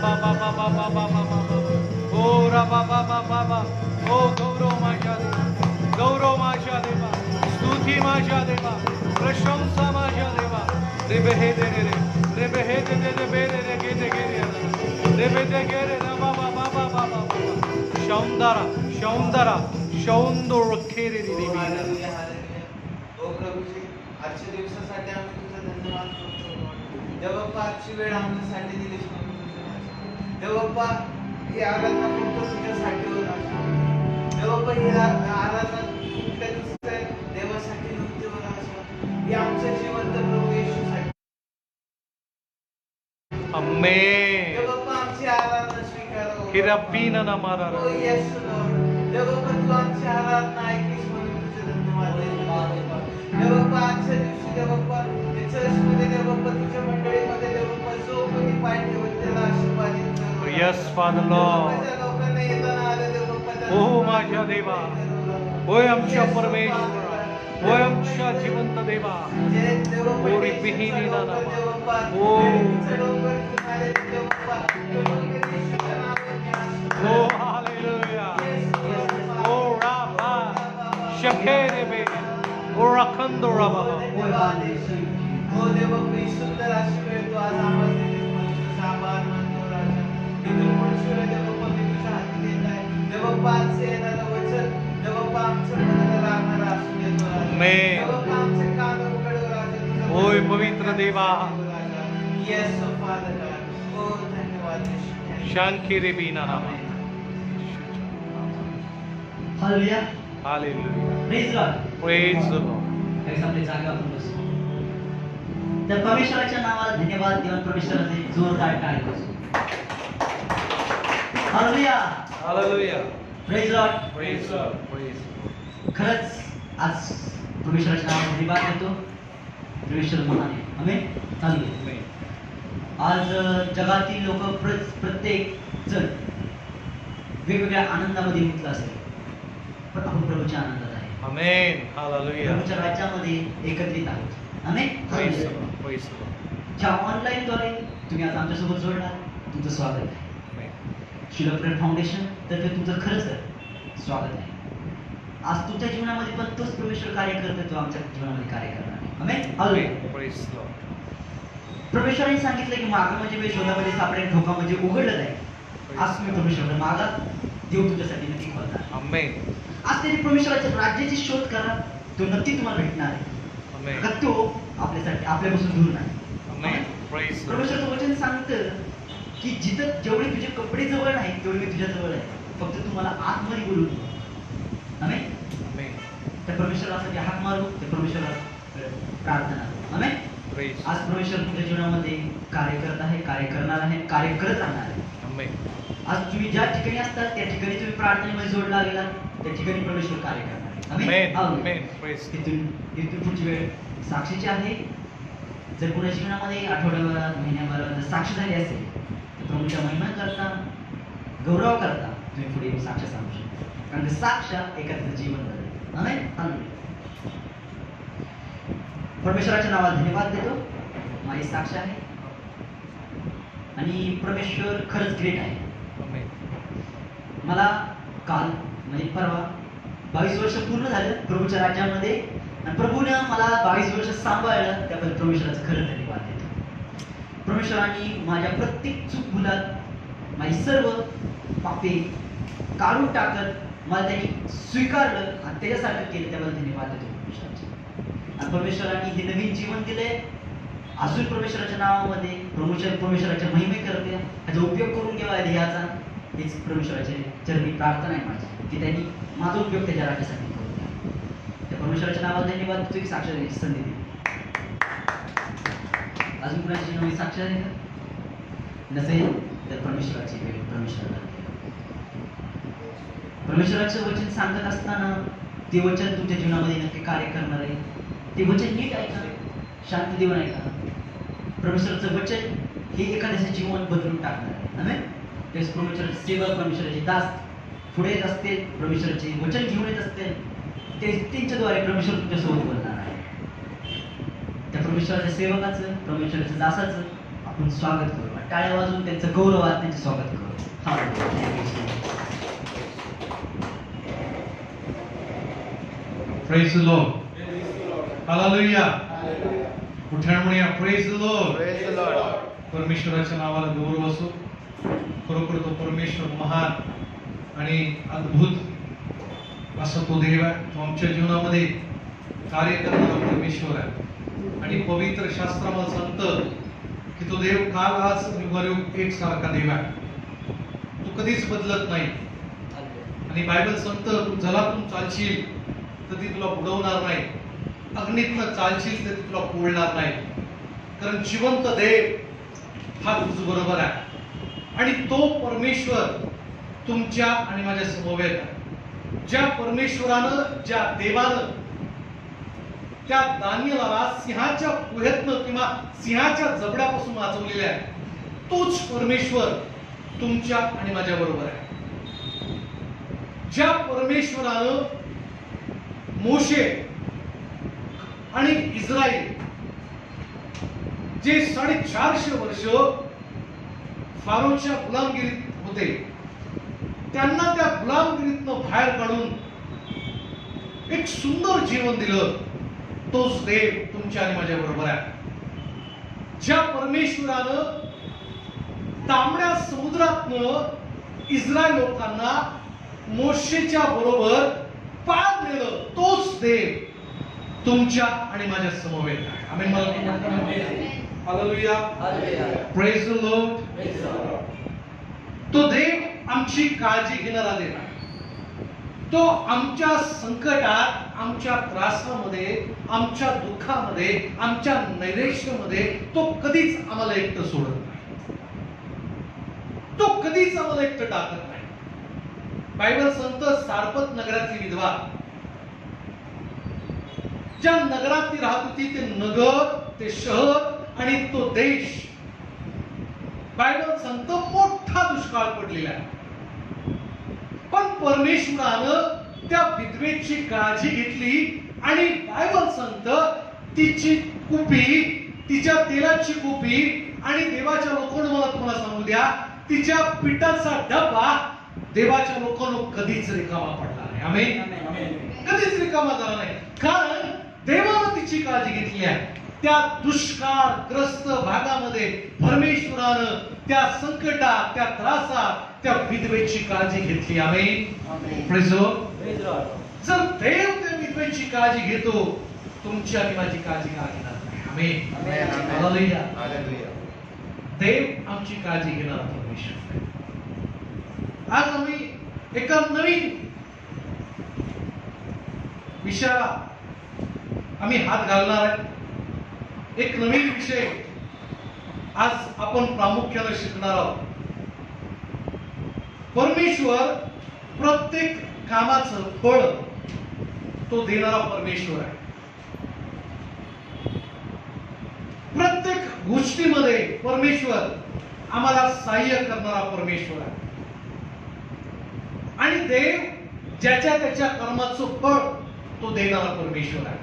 बा बा बा बा बा बा बा बा बा. ओ रा बा बा बा बा बा. ओ गौरव माझ्या देवा, गौरव माझ्या देवा, स्तुती माझ्या देवा, प्रशंसा माझ्या देवा. रे बेहे दे रे रे बेहे दे दे बे रे रे गे दे गे रे बे दे गे रे बा बा बा बा बा बा. शौंदरा शौंदरा शौंदर खेरे रे रे. ओ प्रभूजी, आजच्या दिवसासाठी आम्ही तुझा धन्यवाद करतो. देवबाप्पा, आजची वेळ आमच्यासाठी दिलीस म्हणून देवबाप्पा, ही आराधना फक्त तुझ्यासाठी होत असतो. देवबाप्पा, ही आराधना कुठल्या दुसऱ्या देवासाठी नव्हती होत असतो. ही आमचं जिवंत प्रभू येशूसाठी. आमेन. देवबाप्पा, आमची आराधना स्वीकारा. किरपीन ना मारा. ओ येस लॉर्ड. देवबाप्पा, तू आमची आराधना ऐकलीस म्हणून तुझे धन्यवाद देवबाप्पा. देवबाप्पा, आजच्या दिवशी देवबाप्पा, चर्चमध्ये देवबाप्पा, तुझ्या मंडळीमध्ये देवबाप्पा, जो कोणी पाय ठेवत त्याला आशीर्वादित कर. Yes father Lord. माझ्या लोकांना येताना आलं देवबाप्पा. ओ माझ्या देवा, होय आमच्या परमेश्वरा, होय आमच्या जिवंत देवा. ओ रिपिहिनी ना ना. ओ ओ हालेलुया. ओ राबा शकेरे बे. ओ रखंदो राबा. हो देवबाप्पा, सुंदर अशी वेळ तू आज आम्हाला दिलीस म्हणून तुझा आभार मानतो राजा. इथून मनुष्य देवबाप्पा, मी तुझ्या हाती देत आहे. देवबाप्पा, आजचं येणारं वचन देवबाप्पा आमच्या मनाला लागणारं असू देतो राजा. आमेन. देवबाप्पा, आमचे कान उघड राजा. तुझं होय वचन पवित्र देवा. Yes father God. हो धन्यवाद येशू. शांकी रे बीना ना. Hallelujah. Hallelujah. Praise God. Praise the Lord. काही आपली जागा आपण बसू. तर परमेश्वराच्या नावाला धन्यवाद देऊन परमेश्वराचे जोरदार टाळी वाजवू. Hallelujah. Hallelujah. Praise God. Praise the praise. खरंच आज परमेश्वराच्या नावाला धन्यवाद देतो. परमेश्वर महान आहे. आमेन. हालेलुया. आज जगातील लोक प्रत्येक जण वेगवेगळ्या आनंदामध्ये गुंतला असेल, पण आपण प्रभूच्या आनंदात आहे. आमेन. हालेलुया. प्रभूच्या राज्यामध्ये एकत्रित आहोत. Amen. Praise the hallelujah. Lord. Praise the Lord. ज्या ऑनलाईनद्वारे तुम्ही आज आमच्यासोबत जोडला, तुमचं स्वागत आहे. आमेन. शिलप्रेड फाउंडेशन तर्फे तुमचं खरंच स्वागत आहे. आज तुमच्या जीवनामध्ये पण तोच परमेश्वर कार्य करतोय, तो आमच्या जीवनामध्ये कार्य करणार आहे. आमेन. हालेलुया. Praise the Lord. परमेश्वराने सांगितलं की मागं म्हणजे वेळ शोधामध्ये सापडेल, धोका म्हणजे उघडलं जाईल. आज तुम्ही परमेश्वराला मागात, देव तुमच्यासाठी नक्की खोलणार. आमेन. आज तरी परमेश्वराच्या राज्याची शोध करा, तो नक्की तुम्हाला भेटणार आहे. आमेन. का तो आपल्यासाठी आपल्यापासून दूर नाही. आमेन. Praise the Lord. परमेश्वराचं वचन सांगतं की जिथं जेवढे तुझे कपडे जवळ नाही तेवढे मी तुझ्या जवळ आहे, फक्त तुम्हाला आतमध्ये बोलून. आमेन. आमेन. त्या परमेश्वरासाठी हाक मारू, त्या परमेश्वराला प्रार्थना करू. आमेन. प्रेज. आज परमेश्वर तुमच्या जीवनामध्ये कार्य करत आहे, कार्य करणार आहे, कार्य करत राहणार आहे. आमेन. आज तुम्ही ज्या ठिकाणी असतात त्या ठिकाणी तुम्ही प्रार्थनेमध्ये जोडला गेला, त्या ठिकाणी परमेश्वर कार्य करणार आहे. आमेन. आमेन. आमेन. प्रेज. इथून पुढची वेळ साक्षीची आहे. जर कोणा जीवनामध्ये आठवड्याभरात, महिन्याभरात जर साक्ष झाली असेल तर प्रभूच्या महिमा करता, गौरव करता तुम्ही पुढे येऊन साक्ष सांगू शकता, कारण साक्ष एखाद्याचं जीवन बदलते. आमेन. हालेलुया. परमेश्वराच्या नावाला धन्यवाद देतो. माझी साक्ष आहे आणि परमेश्वर खरंच ग्रेट आहे. आमेन. मला काल म्हणजे परवा 22 वर्ष पूर्ण झालं प्रभूच्या राज्यामध्ये, आणि प्रभूनं मला 22 वर्ष सांभाळलं, त्याबद्दल परमेश्वराचं खरं धन्यवाद देतो. परमेश्वराने माझ्या प्रत्येक चूक भुलात माझी सर्व पापे काढून टाकत मला त्यांनी स्वीकारलं आणि त्याच्यासारखं केलं, त्याबद्दल धन्यवाद देतो परमेश्वराचे. आणि परमेश्वराने हे नवीन जीवन दिले. अजून परमेश्वराच्या नावामध्ये परमेश्वराच्या महिमे करते, ह्याचा उपयोग करून घ्यावा ह्याचा, हेच परमेश्वराचे चरणी प्रार्थना आहे माझी, की त्यांनी माझा उपयोग त्याच्या राज्यासाठी करून घ्या. त्या परमेश्वराच्या नावाला धन्यवाद देतो की साक्ष देण्याची संधी दिली. अजून कुणाची नवी साक्ष आहे का? नसेल तर परमेश्वराची वेळ परमेश्वराला परमेश्वराचं वचन सांगत असताना ते वचन तुमच्या जीवनामध्ये नक्की कार्य करणार आहे. ते वचन नीट ऐका, शांती देऊन ऐका. परमेश्वराचं वचन हे एखाद्याचं जीवन बदलून टाकणार आहे. आमेन. तेच परमेश्वराचे सेवक, परमेश्वराचे दास पुढे येत असते, परमेश्वराचे वचन घेऊन येत असते, ते त्यांच्याद्वारे परमेश्वर तुमच्यासोबत बोलणार आहे. त्या परमेश्वराच्या सेवकाचं, परमेश्वराच्या दासाचं आपण स्वागत करू. टाळ्या वाजवून त्यांचं गौरवात त्यांचे स्वागत करू. Praise the Lord. Hallelujah. उठ्याण म्हणूया Praise the Lord. Praise the Lord. परमेश्वराच्या नावाला गौरव असो. खरोखर तो परमेश्वर महान आणि अद्भुत असा तो देव आहे. तो आमच्या जीवनामध्ये कार्य करणारा परमेश्वर आहे आणि पवित्र शास्त्रामध्ये सांगतं की तो देव काल आज आणि वरयुग एकसारखा देव आहे. तो कधीच बदलत नाही आणि बायबल सांगतं तू जलातून चालशील तर ती तुला बुडवणार नाही, अग्नीतनं चालशील तर ती तुला पोळणार नाही, कारण जिवंत देव हा तुझ बरोबर आहे आणि तो परमेश्वर तुमच्या आणि माझ्या समवेत आहे. ज्या परमेश्वरानं, ज्या देवानं त्या दानियेलाला सिंहाच्या गुहेतनं किंवा सिंहाच्या जबड्यापासून वाचवलेले आहे, तोच परमेश्वर तुमच्या आणि माझ्या बरोबर आहे. ज्या परमेश्वरानं मोशे आणि इस्रायल जे 450 वर्ष फारोच्या गुलामगिरीत होते, त्यांना त्या गुलामगिरीतनं बाहेर काढून एक सुंदर जीवन दिलं, तोच देव तुमच्या आणि माझ्या बरोबर आहे. ज्या परमेश्वरानं तांबड्या समुद्रातनं इस्रायल लोकांना मोशेच्या बरोबर पार नेलं, तोच देव तुमच्या आणि माझ्या समवेत आहे. आमेन. हालेलुया. Praise the Lord. तो देव आमची काळजी घेणारा देव आहे. तो आमच्या संकटात, आमच्या त्रासामध्ये, आमच्या दुःखामध्ये, आमच्या नैराश्यामध्ये तो कधीच आम्हाला एकटं सोडत नाही. तो कधीच आम्हाला एकटं टाकत नाही. बायबल सांगतं सारपत नगरातली विधवा, ज्या नगरात ती राहत होती, ते नगर, ते शहर आणि तो देश, बायबल सांगतं मोठा दुष्काळ पडलेला आहे. पण परमेश्वरानं त्या विधवेची काळजी घेतली आणि बायबल सांगतं तिची कुपी, तिच्या तेलाची कुपी आणि देवाच्या लोकांना, मला तुम्हाला सांगू द्या, तिच्या पिठाचा डब्बा देवाच्या लोकांना कधीच रिकामा पडला नाही. आमेन. कधीच रिकामा झाला नाही, कारण देवानं तिची काळजी घेतली आहे. त्या दुष्काळग्रस्त भागामध्ये परमेश्वरानं त्या संकटात, त्या त्रासात त्या विधवेची काळजी घेतली. आमेन. Praise the Lord. जर देव त्या विधवेची काळजी घेतो, तुमची आणि माझी काळजी का घेणार नाही. आमेन. हालेलुया. देव आमची काळजी घेणारा परमेश्वर. आज आम्ही एका नवीन विषयाला आम्ही हात घालणार आहे. एक नवीन विषय आज आपण प्रामुख्याने शिकणार आहोत. परमेश्वर प्रत्येक कामाचं फळ तो देणारा परमेश्वर आहे. प्रत्येक गोष्टीमध्ये परमेश्वर आम्हाला सहाय्य करणारा परमेश्वर आहे आणि देव ज्याच्या त्याच्या कर्माचं फळ तो देणारा परमेश्वर आहे.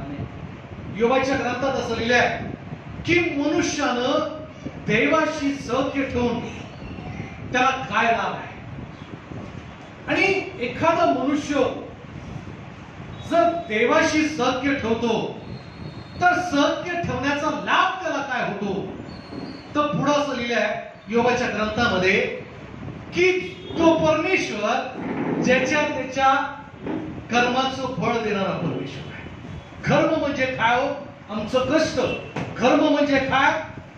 योबाच्या ग्रंथात असं लिहिलं आहे की मनुष्यानं देवाशी सख्य ठेवून त्याला काय लाभ आहे. आणि एखादा मनुष्य जर देवाशी सख्य ठेवतो तर सख्य ठेवण्याचा लाभ त्याला काय होतो, तर पुढं असं लिहिलं आहे योबाच्या ग्रंथामध्ये की तो परमेश्वर ज्याच्या त्याच्या कर्माचं फळ देणारा परमेश्वर आहे. कर्म म्हणजे काय हो? आमचं कष्ट. कर्म म्हणजे काय?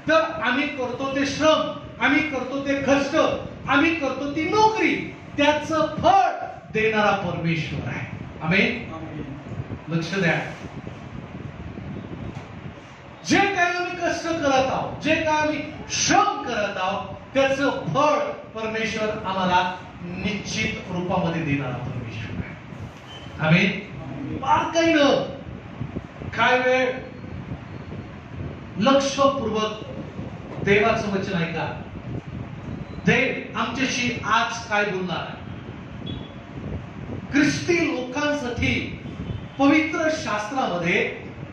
तर आम्ही करतो ते श्रम, आम्ही करतो ते कष्ट, आम्ही करतो ती नोकरी, त्याचं फळ देणारा परमेश्वर आहे. आमेन. लक्ष द्या. जे काही आम्ही कष्ट करत आहोत, जे काही आम्ही श्रम करत आहोत, त्याचं फळ परमेश्वर आम्हाला निश्चित रूपामध्ये देणारा परमेश्वर आहे. आमेन. बारकाईनं काय वेळ लक्षपूर्वक देवाचं वचन ऐका. देव आमच्याशी आज काय बोलणार आहे. ख्रिस्ती लोकांसाठी पवित्र शास्त्रामध्ये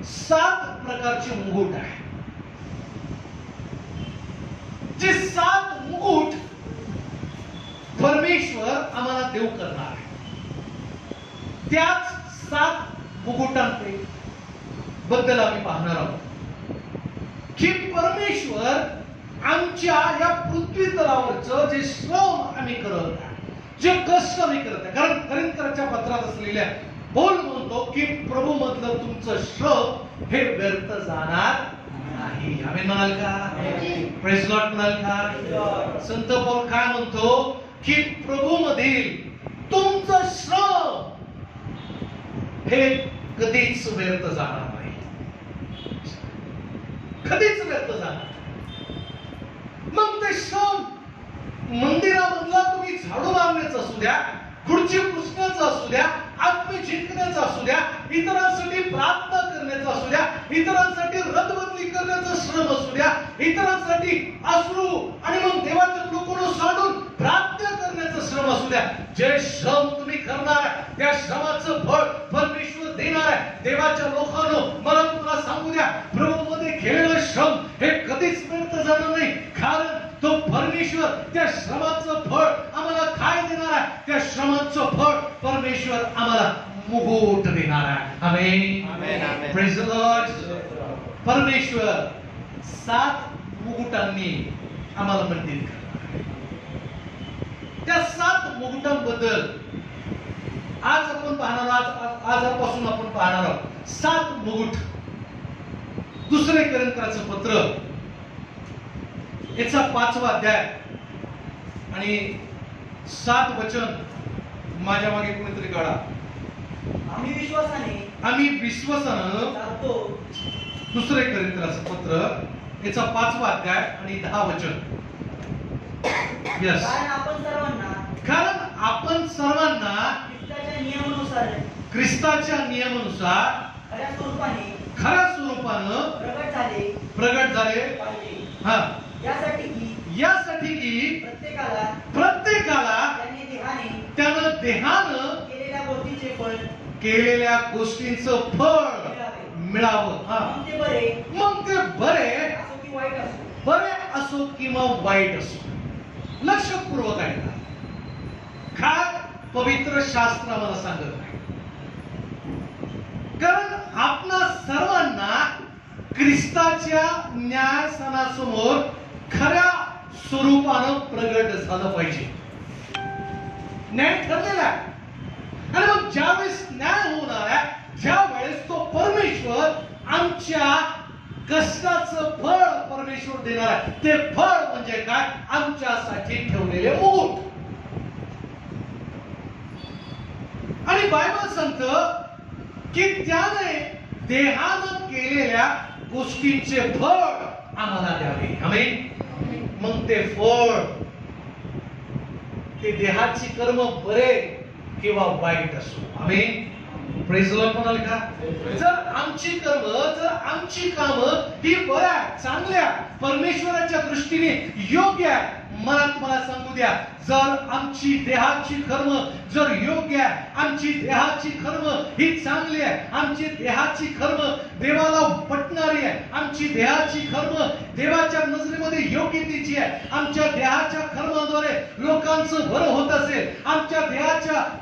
7 प्रकारचे मुकुट आहे जे 7 मुकुट परमेश्वर आम्हाला देव करणार आहे, त्याच 7 मुकुटांपैकी बद्दल आम्ही पाहणार आहोत की परमेश्वर आमच्या या पृथ्वी तलावरचं जे श्रम आम्ही करत आहे, जे कष्ट आम्ही करत आहे, कारण करिंथकरांच्या पत्रात असलेल्या पौल म्हणतो की प्रभू मधलं तुमचं श्रम हे व्यर्थ जाणार नाही. आमेन म्हणाल का? प्रेज लॉर्ड म्हणाल का? संत पौल काय म्हणतो की प्रभू मधील तुमचं श्रम हे कधीच व्यर्थ जाणार नाही, कधीच व्यर्थ जाणार. मग ते श्रम मंदिरामधला तुम्ही झाडू मारण्याचं असू द्या, खुर्ची पुसण्याचं असू द्या, आत्मे जिंकण्याचं असू द्या, इतरांसाठी प्रार्थना करण्याचं असू द्या, इतरांसाठी रथबदली करण्याचं श्रम असू द्या, इतरांसाठी अश्रू आणि मग देवाच्या लोकांना सांडून प्रार्थना करण्याचं श्रम असू द्या, जे श्रम तुम्ही करणार आहे त्या श्रमाचं फळ परमेश्वर देणार आहे. देवाच्या लोकांनो, मला तुम्हाला सांगू द्या, प्रभू मध्ये केलेलं श्रम हे कधीच व्यर्थ जाणार नाही, कारण तो परमेश्वर त्या श्रमाचं फळ आम्हाला काय देणार आहे? त्या श्रमाचं फळ परमेश्वर आम्हाला मुकुट देणार आहे. Amen, amen. Praise the Lord. परमेश्वर 7 मुकुटांनी आम्हाला मंडित करणार आहे. त्या 7 मुकुटांबद्दल आज आपण पाहणार आहोत. आजपासून आपण पाहणार आहोत 7 मुकुट. दुसरे करिंथकरांचं पत्र याचा 5वा अध्याय आणि 7 वचन माझ्या मागे कोणीतरी काढा. आम्ही विश्वासानं जातो. दुसरे करिंथकरांचं पत्र याचा 5वा अध्याय आणि 10 वचन. यस. कारण आपण सर्वांना ख्रिस्ताच्या नियमानुसार खऱ्या स्वरूपानं प्रगट झाले हा, यासाठी की प्रत्येकाला त्यानं देहानं केलेल्या गोष्टींचं फळ मिळावं. हा, मग ते बरे असो किंवा वाईट असो. लक्षपूर्वक आहे काय पवित्र शास्त्र आम्हाला सांगत नाही, कारण आपणा सर्वांना ख्रिस्ताच्या न्यायस्थानासमोर खऱ्या स्वरूपानं प्रगट झालं पाहिजे. न्याय ठरलेला आहे आणि मग ज्यावेळेस न्याय होणार आहे त्यावेळेस तो परमेश्वर आमच्या कष्टाचं फळ परमेश्वर देणार आहे. ते फळ म्हणजे काय? आमच्यासाठी ठेवलेले मुकुट. आणि बायबल सांगतं की त्याने देहानं केलेल्या गोष्टींचे फळ आम्हाला द्यावे. आमेन. मग ते फळ, ते देहाची कर्म बरे किंवा वाईट असो. आमेन. प्रेज द लॉर्ड म्हणाल का? जर आमची कर्म, जर आमची कामं ही बऱ्या चांगल्या परमेश्वराच्या दृष्टीने योग्य आहे, मला तुम्हाला सांगू द्या, जर आमची देहाची कर्म जर योग्य आहे, आमची देहाची कर्म ही चांगली आहे, आमची देहाची कर्म देवाला पटणारी आहे, आमची देहाची कर्म देवाच्या नजरेमध्ये योग्यतेची आहे, आमच्या देहाच्या कर्माद्वारे लोकांचं बरं होत असेल, आमच्या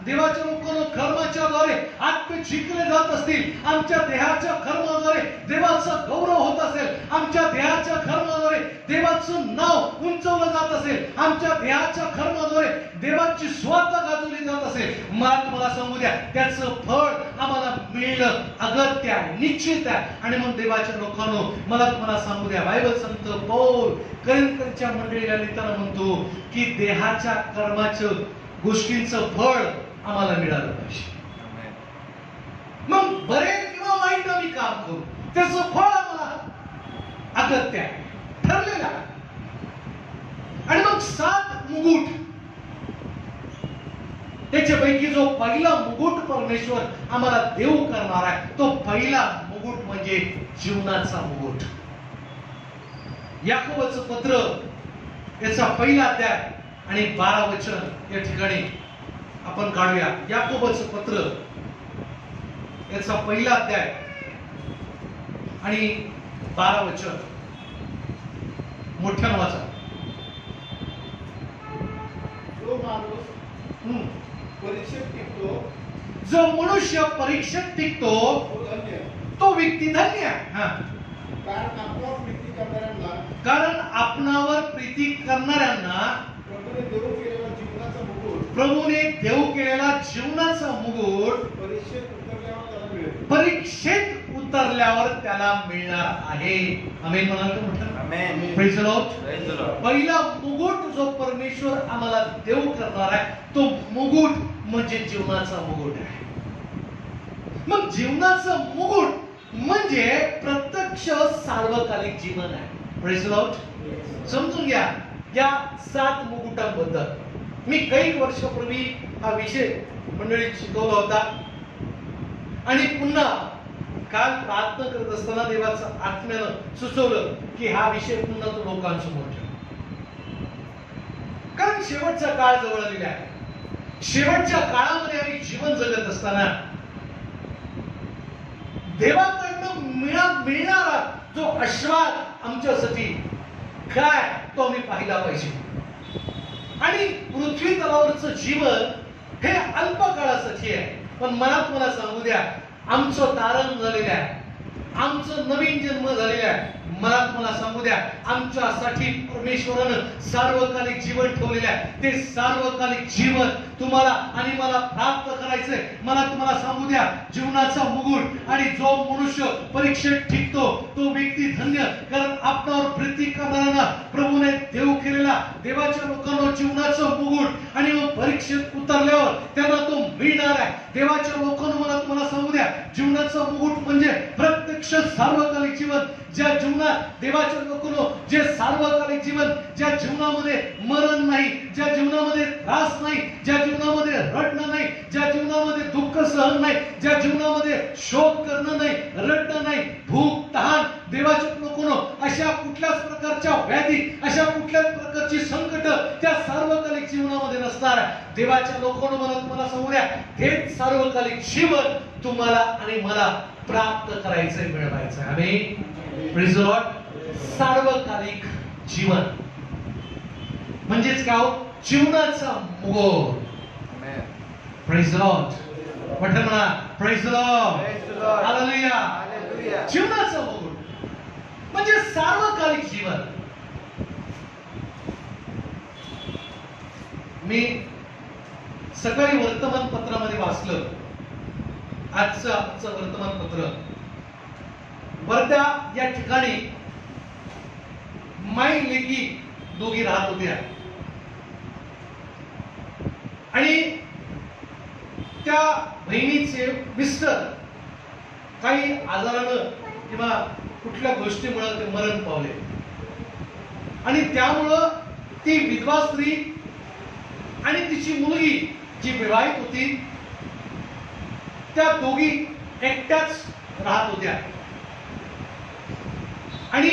देवाच्या लोकांना कर्माच्या द्वारे आत्मे जिंकले जात असतील, आमच्या देहाच्या कर्माद्वारे देवाचा गौरव होत असेल, आमच्या देहाच्या कर्माद्वारे देवाचं नाव उंचवलं जात असेल, आमच्या देहाच्या कर्माद्वारे देवाची स्वार्थ गाजवली जात असेल, मला तुम्हाला सांगू द्या, त्याचं फळ आम्हाला मिळणं अगत्य आहे, निश्चित आहे. आणि मग देवाच्या लोकांनो, मला तुम्हाला सांगू द्या, बायबल संत पौल करिंथच्या मंडळीला लिहिताना म्हणतो की देहाच्या कर्माचं गोष्टींचं फळ आम्हाला मिळालं पाहिजे. मग बरे किंवा वाईट आम्ही काम करू, त्याचं फळ आम्हाला अगत्य आहे, ठरलेलं आहे. आणि मग 7 मुकुट, त्याच्यापैकी जो पहिला मुकुट परमेश्वर आम्हाला देव करणार आहे, तो पहिला मुकुट म्हणजे जीवनाचा मुकुट. याकोबाचं पत्र याचा पहिला अध्याय आणि 12 वचन या ठिकाणी आपण काढूया. याकोबाचं पत्र याचा पहिला अध्याय आणि 12 वचन मोठ्यानं वाचा. माणूस हम्म. परीक्षेत टिकतो जो मनुष्य परीक्षेत टिकतो तो धन्य, तो व्यक्ती धन्य आहे. हा. कारण आपल्यावर प्रीती करणाऱ्यांना कारण आपणावर प्रीती करणाऱ्यांना प्रभूने देऊ केलेला जीवनाचा मुकुट प्रभूने देऊ केलेला जीवनाचा मुकुट परीक्षेत उतरल्यावर त्याला मिळेल. परीक्षेत उतरल्यावर त्याला मिळणार आहे. आमेन म्हणाल का म्हटलं? आमेन. Praise the Lord. Praise the Lord. पहिला मुकुट जो परमेश्वर आम्हाला देऊ करणार आहे तो मुकुट म्हणजे जीवनाचा मुकुट आहे. मग जीवनाचं मुकुट म्हणजे प्रत्यक्ष सार्वकालिक जीवन आहे. Praise the Lord. समजून घ्या या 7 मुकुटांबद्दल. मी काही वर्षापूर्वी हा विषय मंडळीत शिकवला होता आणि पुन्हा काल प्रार्थना करत असताना देवाचं आत्म्यानं सुचवलं की हा विषय पुन्हा तो लोकांसमोर ठेव. कारण शेवटचा काळ जवळ आलेला आहे. शेवटच्या काळामध्ये आम्ही जीवन जगत असताना देवाकडनं मिळणारा जो आशीर्वाद आमच्यासाठी काय तो आम्ही पाहिला पाहिजे. आणि पृथ्वी तलावरचं जीवन हे अल्प काळासाठी आहे. पण मला तुम्हाला सांगू द्या आमचं तारण झालेलं आहे. आमचं नवीन जन्म झालेला आहे. मला तुम्हाला सांगू द्या आमच्यासाठी परमेश्वरानं सार्वकालिक जीवन ठेवलेलं आहे. ते सार्वकालिक जीवन तुम्हाला आणि मला प्राप्त करायचंय. मला तुम्हाला सांगू द्या जीवनाचा मुकुट आणि जो मनुष्य परीक्षेत टिकतो तो व्यक्ती धन्य. कारण आपणावर प्रीती करणाऱ्यांना प्रभूने देऊ केलेला देवाच्या लोकांना जीवनाचं मुकुट आणि मग परीक्षेत उतरल्यावर त्यांना तो मिळणार आहे. देवाच्या लोकांना मला तुम्हाला सांगू द्या जीवनाचं मुकुट म्हणजे प्रत्यक्ष सार्वकालिक जीवन. ज्या जीवनात देवाच्या लोकांना जे सार्वकालिक जीवन ज्या जीवनामध्ये मरण नाही, ज्या जीवनामध्ये त्रास नाही, ज्या जीवनामध्ये रडणं नाही, ज्या जीवनामध्ये दुःख सहन नाही, ज्या जीवनामध्ये शोक करणं नाही, रडणं नाही, भूक तहान देवाच्या लोकांना अशा कुठल्याच प्रकारच्या व्याधी अशा कुठल्याच प्रकारची संकट त्या सार्वकालिक जीवनामध्ये नसणार आहे. देवाच्या लोकांना मला तुम्हाला सांगू द्या हेच सार्वकालिक जीवन तुम्हाला आणि मला प्राप्त करायचंय मिळवायचंय. आमेन. Praise the Lord. सार्वकालिक जीवन म्हणजेच काय जीवनाचा मुकुट. Praise the Lord. पठण म्हणा praise the Lord. Praise the Lord. Hallelujah. Hallelujah. जीवनाचा मुकुट म्हणजे सार्वकालिक जीवन. मी सकाळी वर्तमानपत्रामध्ये वाचलं आजचं वर्तमानपत्र. वर्धा या ठिकाणी माई लेकी दोघी राहत होत्या आणि त्या बहिणीचे मिस्टर काही आजारानं किंवा कुठल्या गोष्टीमुळे ते मरण पावले आणि त्यामुळं ती विधवा स्त्री आणि तिची मुलगी जी विवाहित होती त्या दोघी एकट्याच राहत होत्या आणि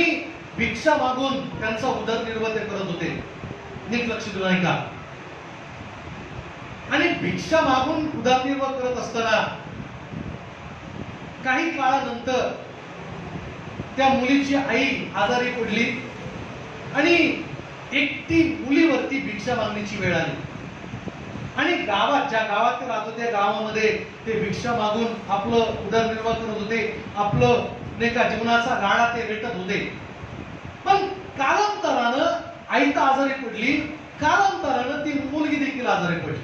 भिक्षा मागून त्यांचा उदरनिर्वाह ते करत होते. नीट लक्ष देऊ नाही का? आणि भिक्षा मागून उदरनिर्वाह करत असताना काही काळानंतर त्या मुलीची आई आजारी पडली आणि एकटी मुलीवरती भिक्षा मागण्याची वेळ आली आणि गावात ज्या गावात ते राहत होते गावामध्ये ते भिक्षा मागून आपलं उदरनिर्वाह करत होते. आपलं नाही का जीवनाचा गाडा ते रेटत होते. पण कालांतरानं आई तर आजारी पडली, कालांतरानं ती मुलगी देखील आजारी पडली.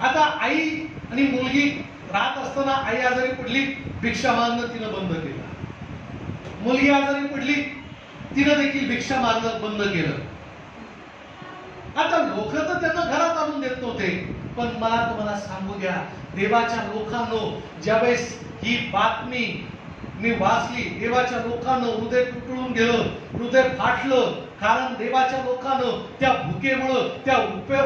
आता आई आणि मुलगी राहत असताना आई आजारी पडली, भिक्षा मागणं तिनं बंद केलं. मुलगी आजारी पडली, तिनं देखील भिक्षा मागणं बंद केलं. आता लोक तर त्यांना घरात आणून देत नव्हते. पण मला तुम्हाला सांगू द्या देवाच्या लोकांनो ज्यावेळेस ही बातमी मी वाचली देवाच्या लोकांना हृदय तुटून गेलं, हृदय फाटलं. कारण देवाच्या लोकांना त्या भुकेमुळं त्या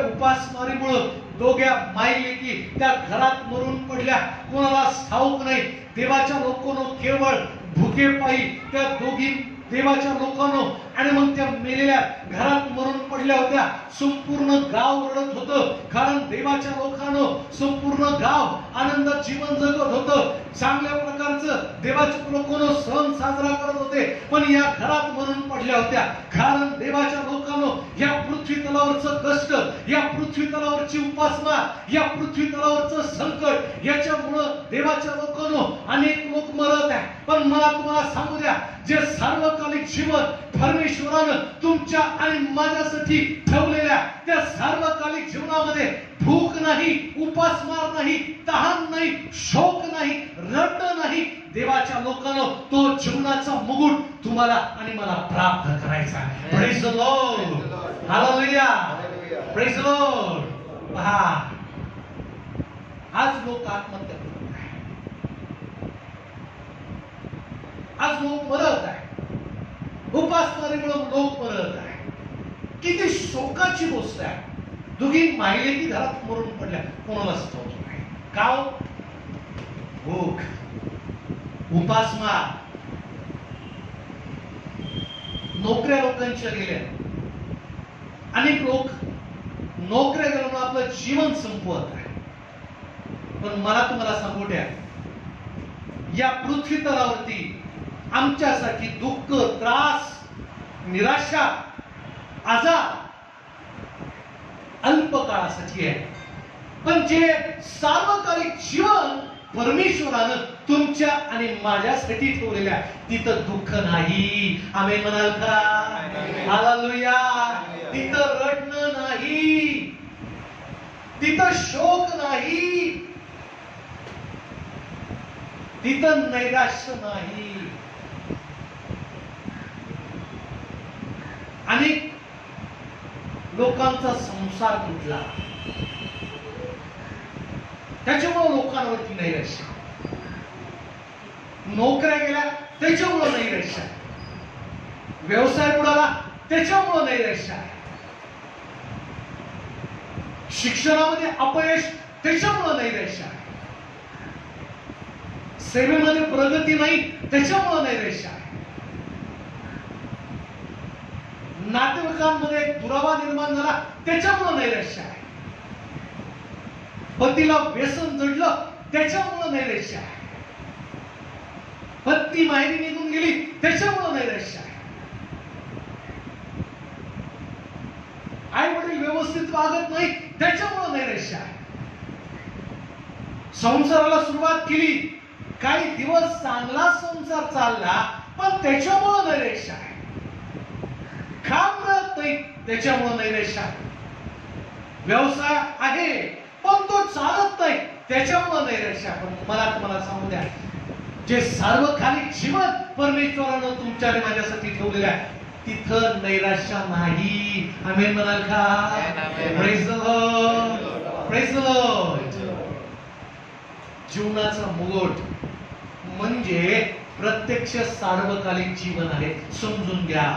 उपासमारीमुळं दोघ्या माई लेकी त्या घरात मरून पडल्या. कोणाला ठाऊक नाही. देवाच्या लोकांना केवळ भुकेपायी त्या दोघी देवाच्या लोकांना आणि मग त्या मेलेल्या घरात मरून पडल्या होत्या. संपूर्ण गाव रडत होतं कारण देवाच्या लोकांना संपूर्ण गाव आनंदात जीवन जगत होतं. चांगल्या प्रकारचं देवाच्या लोकांना सण साजरा करत होते. पण या घरात मरून पडल्या होत्या कारण देवाच्या लोकांना या पृथ्वी तलावरचं कष्ट, या पृथ्वी तलावरची उपासना, या पृथ्वी तलावरचं संकट, याच्यामुळं देवाच्या लोकांनो अनेक लोक मरत आहे. पण मला तुम्हाला सांगू द्या, जे सार्वकालिक जीवन परमेश्वरानं तुमच्या आणि माझ्यासाठी ठेवलेल्या त्या सार्वकालिक जीवनामध्ये भूक नाही, उपासमार नाही, तहान नाही, शोक नाही, रडणं नाही. देवाच्या लोकांनो तो जीवनाचा मुकुट तुम्हाला आणि मला प्राप्त करायचा. Praise the Lord, hallelujah, praise the Lord. पहा, आज लोक आत्महत्या करत आहे, आज लोक मरत आहे, उपासमारीमुळे लोक मरत आहे. किती शोकाची गोष्ट आहे. दोघी माहिले की घरात मरून पडल्या, कोणालाच ठाऊक नाही. का हो? भूक, उपासमार, नोकऱ्या लोकांच्या गेल्या. अनेक लोक नोकऱ्या गेल्यामुळे आपलं जीवन संपवत आहे. पण मला तुम्हाला सांगू द्या, या पृथ्वी तलावरती आमच्यासाठी दुःख, त्रास, निराशा, आजार अल्प काळासाठी आहे. पण जे सार्वकालिक जीवन परमेश्वरानं तुमच्या आणि माझ्यासाठी ठेवलेल्या, तिथं दुःख नाही. आमेन म्हणाल का? हालेलुया. तिथं रडणं नाही, तिथं शोक नाही, तिथं नैराश्य नाही. अनेक लोकांचा संसार तुटला, त्याच्यामुळे लोकांवरती नैराश्य. नोकऱ्या गेल्या त्याच्यामुळे नैराश्य, व्यवसाय बुडाला त्याच्यामुळे नैराश्य, शिक्षणामध्ये अपयश त्याच्यामुळे नैराश्य, सेवेमध्ये प्रगती नाही त्याच्यामुळे नैराश्य, नातेवाईकांमध्ये दुरावा निर्माण झाला त्याच्यामुळे नैराश्य आहे, पतीला व्यसन जडलं त्याच्यामुळे नैराश्य आहे, पत्नी माहेरी निघून गेली त्याच्यामुळे नैराश्य आहे, आई वडील व्यवस्थित वागत नाही त्याच्यामुळे नैराश्य आहे, संसाराला सुरुवात केली, काही दिवस चांगला संसार चालला पण त्याच्यामुळे नैराश्य आहे, काम मिळत नाही त्याच्यामुळे नैराश्य आहे, व्यवसाय आहे पण तो चालत नाही त्याच्यामुळे नैराश्य. पण मला तुम्हाला सांगू द्या, जे सार्वकालिक जीवन परमेश्वरानं तुमच्या आणि माझ्यासाठी ठेवलेलं आहे, तिथं नैराश्य नाही. आमेन म्हणाल का? Praise the Lord, praise the Lord. जीवनाचा मुकुट म्हणजे प्रत्यक्ष सार्वकालिक जीवन आहे. समजून घ्या.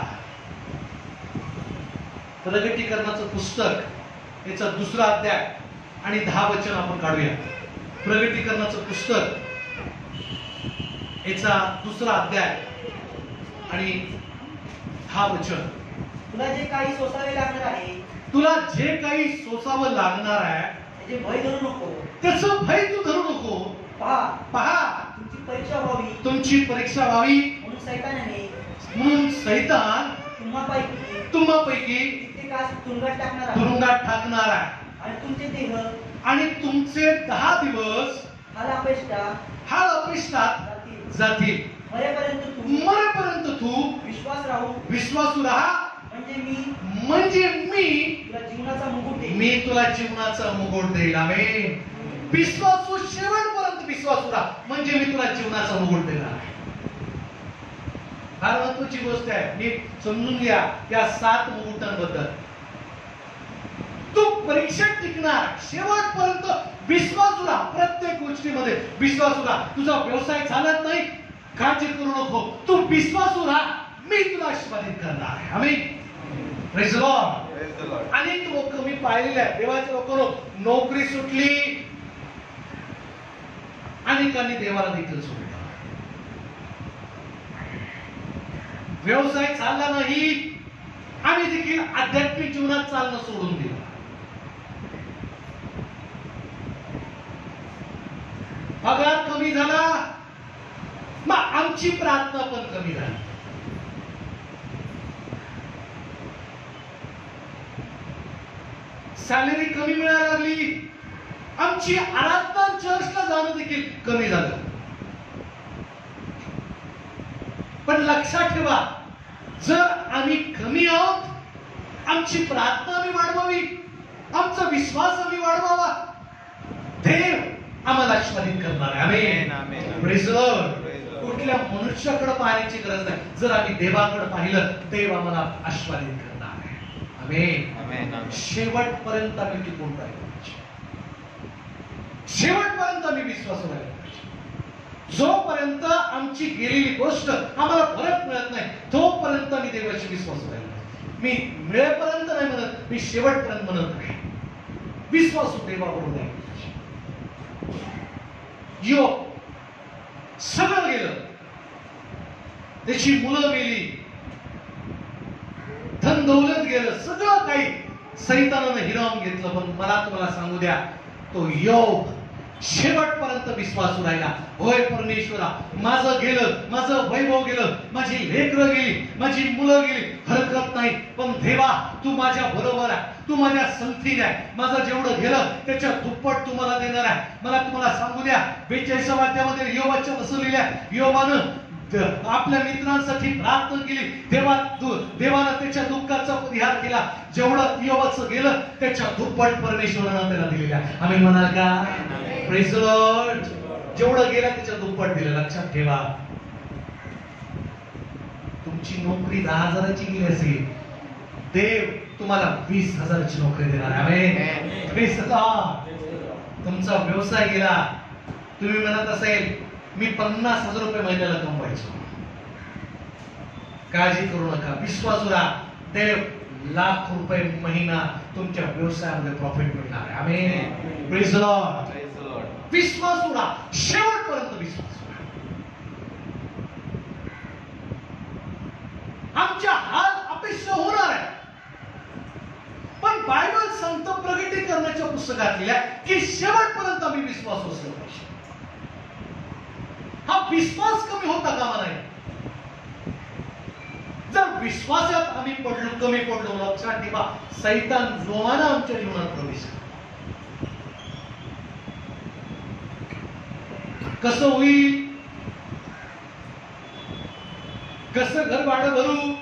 प्रगटीकरणाचं पुस्तक याचा 2रा अध्याय आणि 10 वचन आपण काढूया. प्रगटीकरणाचं पुस्तक याचा 2रा अध्याय आणि 10 वचन. तुला जे काही सोसावे लागणार आहे, तुला जे काही सोसावं लागणार आहे त्याचे भय धरू नको, त्याचं भय तू धरू नको. पहा, तुमची परीक्षा व्हावी, तुमची परीक्षा व्हावी म्हणून सैतान तुम्हापैकी तुरुंगात टाकणार आहे, आणि तुमचे 10 दिवस हाल अपयशात जातील. मरेपर्यंत तू विश्वासू राहा, म्हणजे मी तुला जीवनाचा मुकुट देईल. आमेन. विश्वासू, शेवटपर्यंत विश्वासू राहा, म्हणजे मी तुला जीवनाचा मुकुट देणार आहे. फार महत्वाची गोष्ट आहे, नीट समजून घ्या त्या 7 मुकुटांबद्दल. तू परीक्षेत टिकणार, शेवटपर्यंत विश्वासू राहा, प्रत्येक गोष्टीमध्ये विश्वासू राहा. तुझा व्यवसाय चालत नाही, काळजी करू नको, तू विश्वासू राहा, मी तुला आशीर्वादित करणार आहे. आमेन. Praise the Lord. अनेक लोक मी पाहिलेले आहेत, देवाच्या लोकांनो, नोकरी सुटली, अनेकांनी देवाला देखील सोडलं. व्यवसाय चालला नाही, आम्ही देखील आध्यात्मिक जीवनात चालणं सोडून दिलं. पगार कमी झाला, मग आमची प्रार्थना पण कमी झाली. सॅलरी कमी मिळायला लागली, आमची आराधना चर्चला जाणं देखील कमी झालं. पण लक्षात ठेवा, जर आम्ही कमी आहोत, आमची प्रार्थना आम्ही वाढवावी, आमचा विश्वास आम्ही वाढवावा, देव आम्हाला आशीर्वादित करणार आहे. Amen, amen. amen. Praise the Lord. Praise the Lord. कुठल्या मनुष्याकडे पाहण्याची गरज नाही. जर आम्ही देवाकडे पाहिलं, देव आम्हाला आशीर्वादित करणार आहे. आमेन. Amen, amen. शेवटपर्यंत आम्ही टिकून राहिलो पाहिजे. शेवटपर्यंत आम्ही विश्वास राहिलो पाहिजे. जोपर्यंत आमची गेलेली गोष्ट आम्हाला परत मिळत नाही, तोपर्यंत आम्ही देवाशी विश्वास राहिलो पाहिजे. मी मिळेपर्यंत नाही म्हणत, मी शेवटपर्यंत म्हणत नाही. विश्वास देवाकडून आहे. सगळं गेलं, त्याची मुलं गेली, धन दौलत गेलं, सगळं काही सैतानानं हिरावून घेतलं. पण मला तुम्हाला सांगू द्या, तो योग शेवटपर्यंत विश्वासू राहिला. होय परमेश्वरा, माझं गेलं, माझं वैभव गेलं, माझी लेकरं गेली, माझी मुलं गेली, हरकत नाही, पण देवा तू माझ्या बरोबर आहे, तू माझ्या संगतीत आहे. माझं जेवढं गेलं त्याच्या दुप्पट तू मला देणार आहे. मला तुम्हाला सांगू द्या, 42व्या अध्यायामध्ये योबाच्या बसवलेल्या योबानं आपल्या मित्रांसाठी प्रार्थना केली. देवानं त्याच्या दुःखाचा परिहार केला. जेवढं योबाचं गेलं त्याच्या दुप्पट परमेश्वरानं त्याला दिलेल्या. आम्ही म्हणाल का? Praise the Lord. जेवढं गेलं त्याच्या दुप्पट दिलं. लक्षात ठेवा, तुमची नोकरी 10,000ची गेली असेल, देव तुम्हाला 20,000ची नोकरी देणार आहे. आमेन. Praise the Lord. तुमचा व्यवसाय गेला, तुम्ही म्हणत असेल मी 50,000 रुपये महिन्याला कमवायचो, काळजी करू नका, विश्वासू राहा, देव लाख रुपये महिना तुमच्या व्यवसायामध्ये प्रॉफिट मिळणार आहे. Amen. Praise the Lord. Praise the Lord. विश्वासू राहा, शेवटपर्यंत विश्वासू राहा. आमच्या हाल अपेक्षा होणार आहे, पण बायबल सांगतं प्रगती करण्याच्या पुस्तकातल्या की शेवटपर्यंत आम्ही विश्वास असलो पाहिजे. हा विश्वास कमी होता कामा नाही. जर विश्वासात आम्ही कमी पडलो, लक्षात ठेवा, सैतान जोमानं आमच्या जीवनात प्रवेश करतो. कसं होईल, कसं घर भाडं भरू,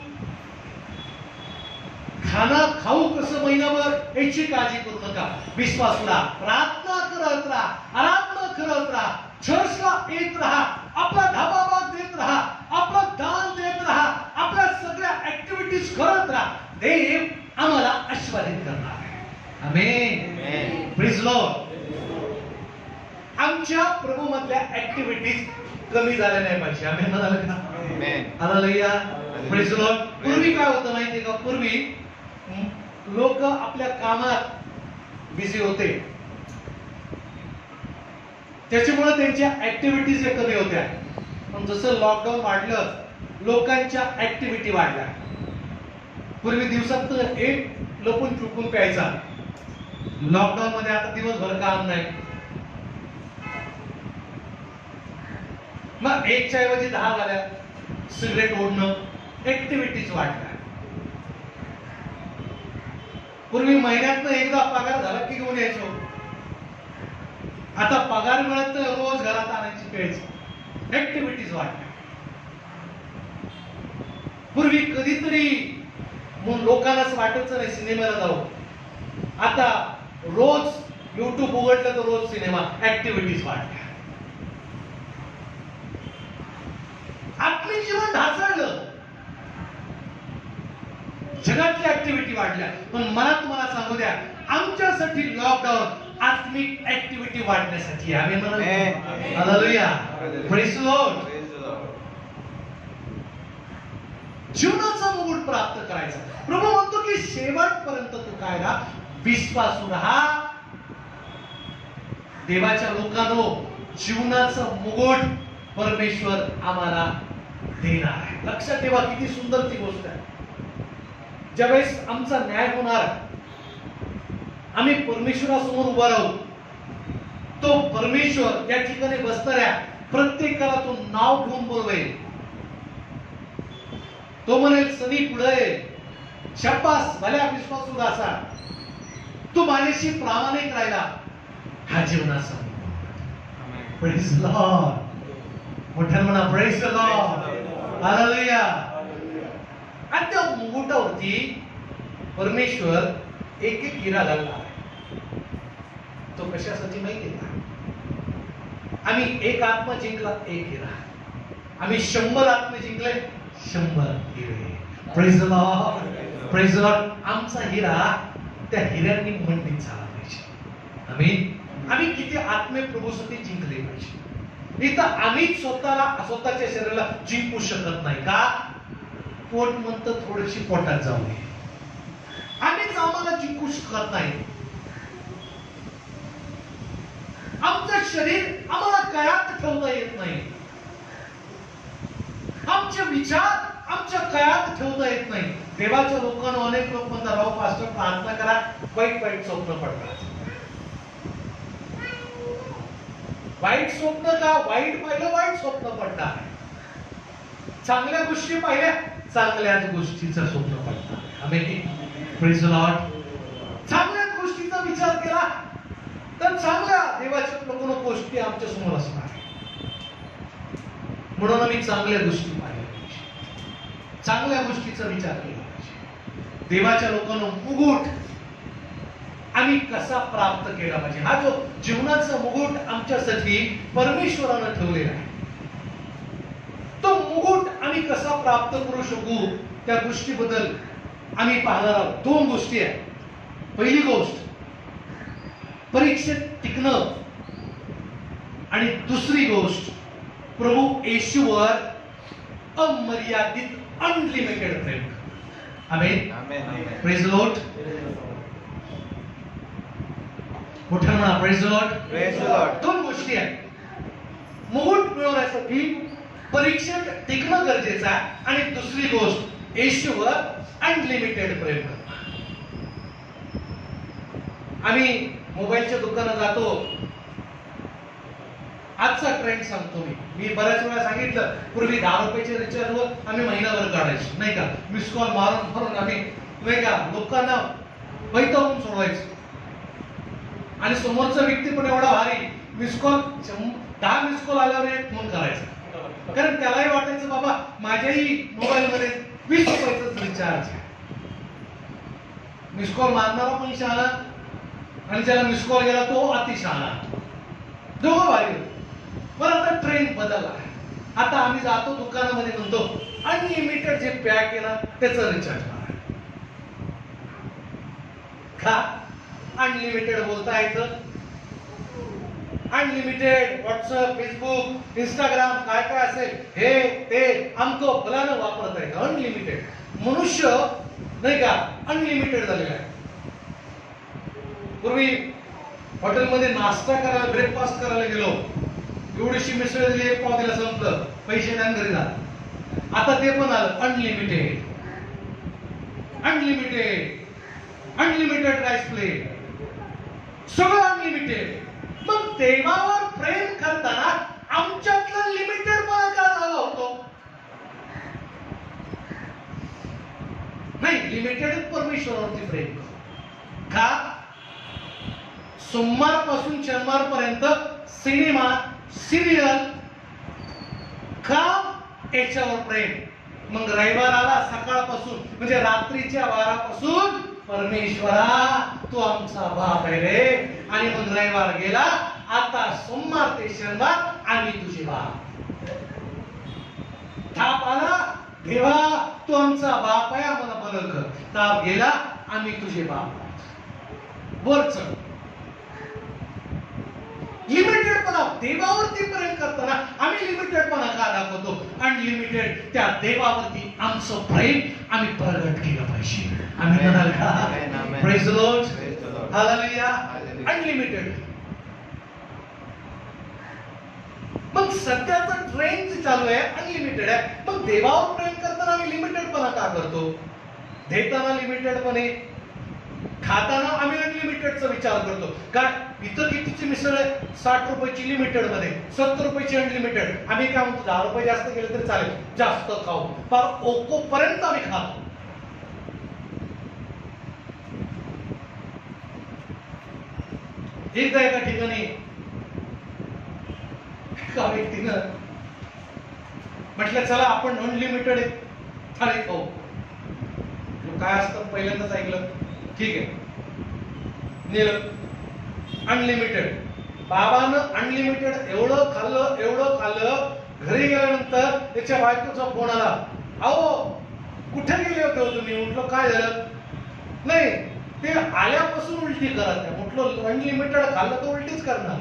खाना खाऊ कसं महिनाभर, याची काळजी करू नका. विश्वास राहा, प्रार्थना करत राहा, आराधना करत राहा, चर्चला येत राहा, आपला धाबाबाद देत राहा, आपलं दान देत राहा, आपल्या सगळ्या ऍक्टिव्हिटीज करत राहा. देव आम्हाला आशीर्वादित करणार आहे. आमेन. Praise Lord. आमच्या प्रभू मधल्या ऍक्टिव्हिटीज कमी झाल्या नाही पाहिजे. आम्ही म्हणाल का? हालेलुया. Praise Lord. पूर्वी काय होतं माहितीये का? पूर्वी लोक आपल्या कामात बिझी होते, त्याच्यामुळे त्यांच्या ऍक्टिव्हिटीज कमी होत्या. पण जसं लॉकडाऊन वाढलं, लोकांच्या ऍक्टिव्हिटी वाढल्या. पूर्वी दिवसात एक लपून चुकून प्यायचा, लॉकडाऊन मध्ये आता दिवसभर काम नाही. मग एकच्या ऐवजी 10 झाल्या. सिगरेट ओढणं, ऍक्टिव्हिटीज वाढल्या. पूर्वी महिन्यातनं एकदा पगार झाला की घेऊन यायचो, आता पगार मिळत तर रोज घरात आणायची प्यायची. ऍक्टिव्हिटीज वाढल्या. पूर्वी कधीतरी लोकांनाच वाटायचं नाही सिनेमाला जाऊ, आता रोज युट्यूब उघडलं तर रोज सिनेमा. ऍक्टिव्हिटीज वाढल्या. आत्मिक जीवन ढासळलं, जगातली ऍक्टिव्हिटी वाढल्या. पण मला तुम्हाला सांगू द्या, आमच्यासाठी लॉकडाऊन आत्मिक ऍक्टिव्हिटी वाढण्यासाठी. आम्ही म्हणालो हालेलुया. Praise the Lord. जीवनाचा मुकुट प्राप्त करायचा. प्रभू म्हणतो की शेवटपर्यंत तू काय राहा, विश्वासू राहा. देवाच्या लोकांनो, जीवनाचा मुकुट परमेश्वर आम्हाला देणार आहे. लक्षात ठेवा, किती सुंदर ती गोष्ट आहे. ज्यावेळेस आमचा न्याय होणार, आम्ही परमेश्वरासमोर उभा राहू, तो परमेश्वर या ठिकाणी बसणाऱ्या प्रत्येकाला तो नाव घेऊन बोलवेल. तो म्हणेल, सनी पुढे शाबास, भल्या विश्वासू दासा, तू माझ्याशी प्रामाणिक राहिला, हा जीवनाचा आमेन. Praise the Lord. मोठ्यानं म्हणा प्रेज द लॉर्ड. हालेलुया. आणि त्या मुकुटावरती परमेश्वर एक एक हिरा घालला आहे. तो कशासाठी माहिती आहे का? आम्ही एक आत्मा जिंकला, एक हिरा. आम्ही 100 आत्मे जिंकले, 100 हिरे. Praise the Lord. Praise the Lord. आमचा हिरा त्या हिऱ्यांनी मंडित झाला पाहिजे. आम्ही किती आत्मे प्रभूसाठी जिंकले पाहिजे. इथं आम्ही स्वतःच्या शरीराला जिंकू शकत नाही का? पोट म्हणतं थोडीशी पोटात जाऊ नये. आम्हीच आम्हाला जिंकू शकत नाही. आमचं शरीर आम्हाला कयात ठेवता येत नाही. आमचे विचार आमच्या कयात ठेवता येत नाही. देवाच्या लोकांना अनेक लोक म्हणतात, राव पास्टर प्रार्थना करा, वाईट स्वप्न पडतात. वाईट स्वप्न का? वाईट पाहिलं वाईट स्वप्न पडणार. चांगल्या गोष्टी पाहिल्या चांगल्याच गोष्टीचं स्वप्न पडणार. आमेन. Praise the Lord. चांगल्याच गोष्टीचा विचार केला तर चांगल्या देवाच्या लोकांना गोष्टी आमच्या समोर असणार. म्हणून आम्ही चांगल्या गोष्टी पाहिल्या पाहिजे, चांगल्या गोष्टीचा विचार केला पाहिजे. देवाच्या लोकांना मुकुट आम्ही कसा प्राप्त केला पाहिजे, हा जो जीवनाचा मुकुट आमच्यासाठी परमेश्वरानं ठेवलेला आहे, तो मुकुट आम्ही कसा प्राप्त करू शकू त्या गोष्टीबद्दल आम्ही पाहणार आहोत. 2 गोष्टी आहेत. पहिली गोष्ट परीक्षेत टिकणं आणि दुसरी गोष्ट प्रभू येशूवर अमर्यादित unlimited Prem. Amen. Amen. Praise the Lord. मोठ्या म्हणा praise the Lord. Praise the Lord. 2 गोष्टी आहेत. मुकुट मिळवण्यासाठी परीक्षेत टिकणं गरजेचं आहे आणि दुसरी गोष्ट येशूवर अनलिमिटेड प्रेम करणं. आम्ही मोबाईलच्या दुकानात जातो. आजचा ट्रेंड सांगतो मी बऱ्याच वेळा सांगितलं, पूर्वी 10 रुपयाचे रिचार्जवर आम्ही महिनाभर काढायचो नाही का. मिस कॉल मारून आम्ही नाही का लोकांना वैतागून सोडवायचो. आणि समोरचा व्यक्ती पण एवढा भारी, मिस कॉल 10 मिस कॉल आल्यावर एक फोन करायचा. कारण त्यालाही वाटायचं बाबा माझ्याही मोबाईल मध्ये 20 रुपयाचं रिचार्ज आहे. मिस कॉल मारणारा पण शहाणा आणि ज्याला मिस कॉल गेला तो अतिशहाणा. दोघं भारी. पण आता ट्रेंड बदलला आहे. आता आम्ही जातो दुकानामध्ये म्हणतो अनलिमिटेड जे पॅक आहे ना त्याचं रिचार्ज मारा. का? अनलिमिटेड बोलता येतं. अनलिमिटेड व्हॉट्सअप, फेसबुक, इंस्टाग्राम काय काय असेल हे ते आमचं फलानं वापरत आहे. अनलिमिटेड मनुष्य नाही का अनलिमिटेड झालेला आहे. पूर्वी हॉटेलमध्ये नाश्ता करायला ब्रेकफास्ट करायला गेलो, एवढीशी मिसळ दिली, एक पाव दिला, संपलं, पैसे द्या घरी जा. आता ते पण आलं unlimited. Unlimited unlimited rice plate, सगळं अनलिमिटेड. मग देवावर प्रेम करताना आमच्यातला लिमिटेड पण का झाला होतो? नाही, लिमिटेड परमेश्वरावरती प्रेम का? सोमवारपासून शनिवार पर्यंत सिनेमा, सिरियल का याच्यावर प्रेम. मग रविवार आला सकाळपासून म्हणजे रात्रीच्या 12 पासून परमेश्वरा तू आमचा बाप आहे रे. आणि मग रविवार गेला, आता सोमवार ते शनिवार आम्ही तुझे बाप. ताप आला, देवा तू आमचा बाप आहे, आम्हाला बदल कर. ताप गेला, आम्ही तुझे बाप. वर चढ. लिमिटेडपणा देवावरती प्रेम करताना आम्ही लिमिटेडपणा का दाखवतो? अनलिमिटेड त्या देवावरती आमचं प्रेम आम्ही प्रगट केलं पाहिजे. आम्ही म्हणाल का? Praise the Lord. Hallelujah. Unlimited. मग सध्याचा ट्रेंड चालू आहे अनलिमिटेड आहे. मग देवावर प्रेम करताना आम्ही लिमिटेडपणा का करतो? देताना लिमिटेडपणे, खाताना आम्ही अनलिमिटेडचा विचार करतो. काय इतर कितीची मिसळ आहे? 60 रुपयाची लिमिटेड मध्ये, 70 रुपयाची अनलिमिटेड. आम्ही काय म्हणतो 10 रुपये जास्त गेले तरी चालेल, जास्त खाऊ, फार ओको पर्यंत आम्ही खातो. एकदा एका ठिकाणी एका व्यक्तीनं म्हटलं चला आपण अनलिमिटेड थाळी खाऊ. काय असतं पहिल्यांदाच ऐकलं. ठीक आहे, नेलं अनलिमिटेड. बाबानं अनलिमिटेड एवढं खाल्लं. घरी गेल्यानंतर त्याच्या बायकोचा फोन आला, अहो कुठे गेले होते हो तुम्ही? म्हटलं काय झालं? नाही ते आल्यापासून उलटी करत आहे. म्हटलं अनलिमिटेड खाल्लं तर उलटीच करणार.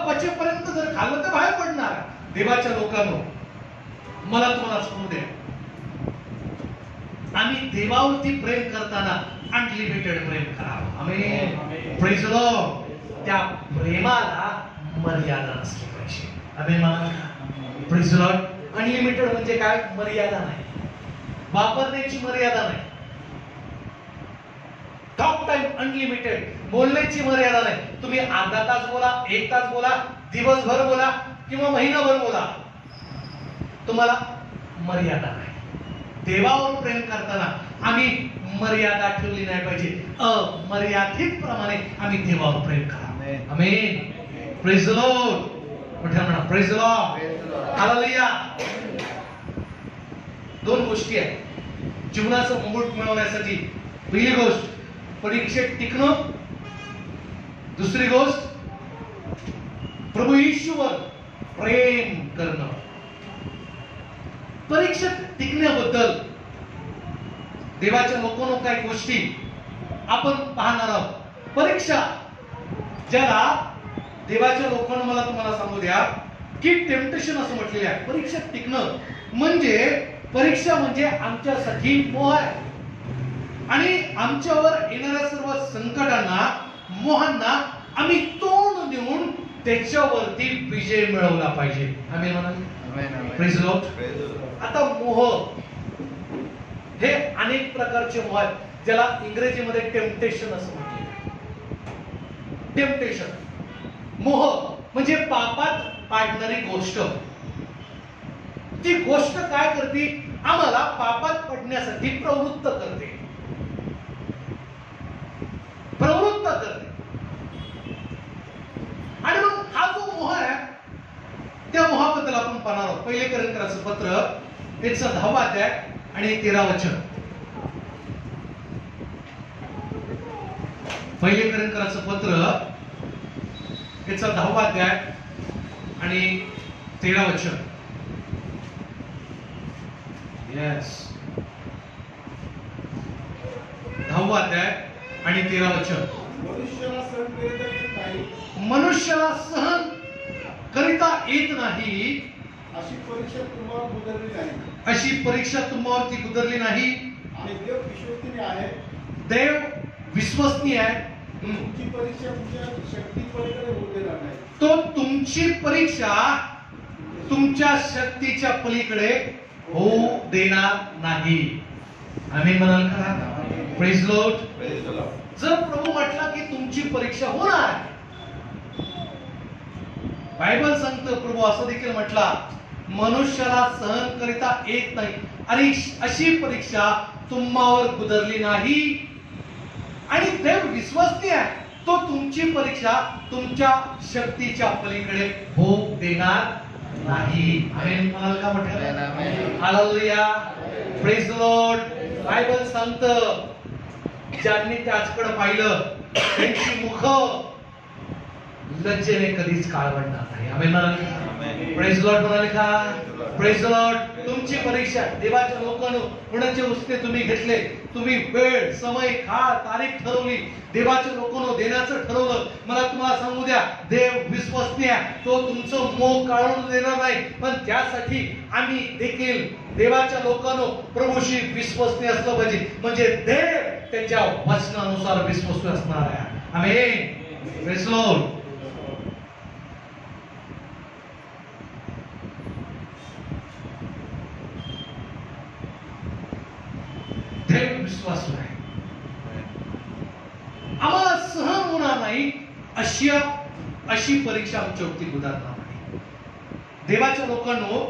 पचेपर्यंत जर खाल्लं तर बाहेर पडणार. देवाच्या लोकांनो, मला तुम्हाला सांगू द्या, आम्ही देवावरती प्रेम करताना अनलिमिटेड प्रेम करावं. आमेन. Praise the Lord. त्या प्रेमाला मर्यादा नसली पाहिजे. आमेन म्हणा. Praise the Lord. अनलिमिटेड म्हणजे काय? मर्यादा नाही, वापरण्याची मर्यादा नाही. टॉक टाइम अनलिमिटेड, बोलण्याची मर्यादा नाही. तुम्ही अर्धा तास बोला, 1 तास बोला, दिवसभर बोला किंवा महिनाभर बोला, तुम्हाला मर्यादा नाही. देवावर प्रेम करताना आम्ही मर्यादा ठेवली नाही पाहिजे. अमर्यादित प्रमाणे आम्ही देवावर प्रेम करा. आमेन. Praise the Lord. मोठ्या म्हणा प्रेज द लॉर्ड. हालेलुया. 2 गोष्टी आहेत जीवनाचं मुकुट मिळवण्यासाठी. पहिली गोष्ट परीक्षेत टिकणं, दुसरी गोष्ट प्रभू येशूवर प्रेम करणं. परीक्षेत टिकण्याबद्दल देवाच्या लोकांनो काही गोष्टी आपण पाहणार आहोत. परीक्षा ज्याला देवाच्या लोकांना, मला तुम्हाला सांगू द्या की टेम्पटेशन असं म्हटलेलं आहे. परीक्षेत टिकणं म्हणजे, परीक्षा म्हणजे आमच्यासाठी मोह आहे आणि आमच्यावर येणाऱ्या सर्व संकटांना, मोहांना आम्ही तोंड देऊन त्याच्यावरती विजय मिळवला पाहिजे. आम्ही म्हणाल प्रेज द लॉर्ड. आता मोह हे अनेक प्रकारचे मोह आहेत, ज्याला इंग्रजीमध्ये टेम्पटेशन असं म्हटलं. टेम्पटेशन, मोह म्हणजे पापात पाडणारी गोष्ट. ती गोष्ट काय करते? आम्हाला पापात पडण्यासाठी प्रवृत्त करते. आणि मग हा जो मोह आहे, त्या मोहाबद्दल आपण पाहणार आहोत. पहिले कोरिन्थीयांचं पत्र, त्याचा 10वा अध्याय आणि 13 वचन. पहिले कोरिन्थीयांचं पत्र, त्याचा 10वा अध्याय आणि 13 वचन. येस, 10वा अध्याय आणि 13 वचन. मनुष्याला सहन करिता येत नाही अशी परीक्षा तुम्हाला गुजरली नाही. अशी परीक्षा तुम्हावरती गुजरली नाही. आणि देव विश्वसनीय आहे. देव विश्वसनीय आहे. तुमची परीक्षा तुमच्या शक्ती पलीकडे होऊ देणार नाही. तो तुमची परीक्षा तुमच्या शक्तीच्या पलीकडे होऊ देणार नाही. आम्ही म्हणाल का? Praise the Lord. जर प्रभू म्हटला की तुमची परीक्षा होणार, बायबल सांगतं, प्रभू असं देखील म्हटला, मनुष्याला सहन करिता येत नाही आणि अशी परीक्षा तुम्हावर गुजरली नाही. आणि देव विश्वसनीय आहे, तो तुमची परीक्षा तुमच्या शक्तीच्या पलीकडे होऊ देणार नाही. आमेन म्हणाल का? म्हटलं hallelujah. Praise the Lord. Bible सांगतं, ज्यांनी त्याचकडे पाहिलं त्यांची मुख लज्जेने कधीच काळवंडणार नाही. आमेन म्हणाल का? प्रेज द लॉर्ड म्हणाले का? Praise the Lord. तुमची परीक्षा देवाच्या लोकांनो, कोणाचे उसने तुम्ही घेतले, तुम्ही वेळ, समय, काळ, तारीख ठरवली, देवाच्या लोकांनो देण्याचं ठरवलं. मला तुम्हाला सांगू द्या, देव विश्वसनीय आहे, तो तुमचं मोह काढून देणार नाही. पण त्यासाठी आम्ही देखील देवाच्या लोकांनो प्रभूशी विश्वसनीय असलं पाहिजे. म्हणजे देव त्यांच्या वचनानुसार विश्वसनीय असणार आहे. आमेन. Praise the Lord. देव विश्वासू आहे. आम्हाला सहन होणार नाही अशी परीक्षा आमच्यावरती गुजारणार नाही. देवाच्या लोकांनो,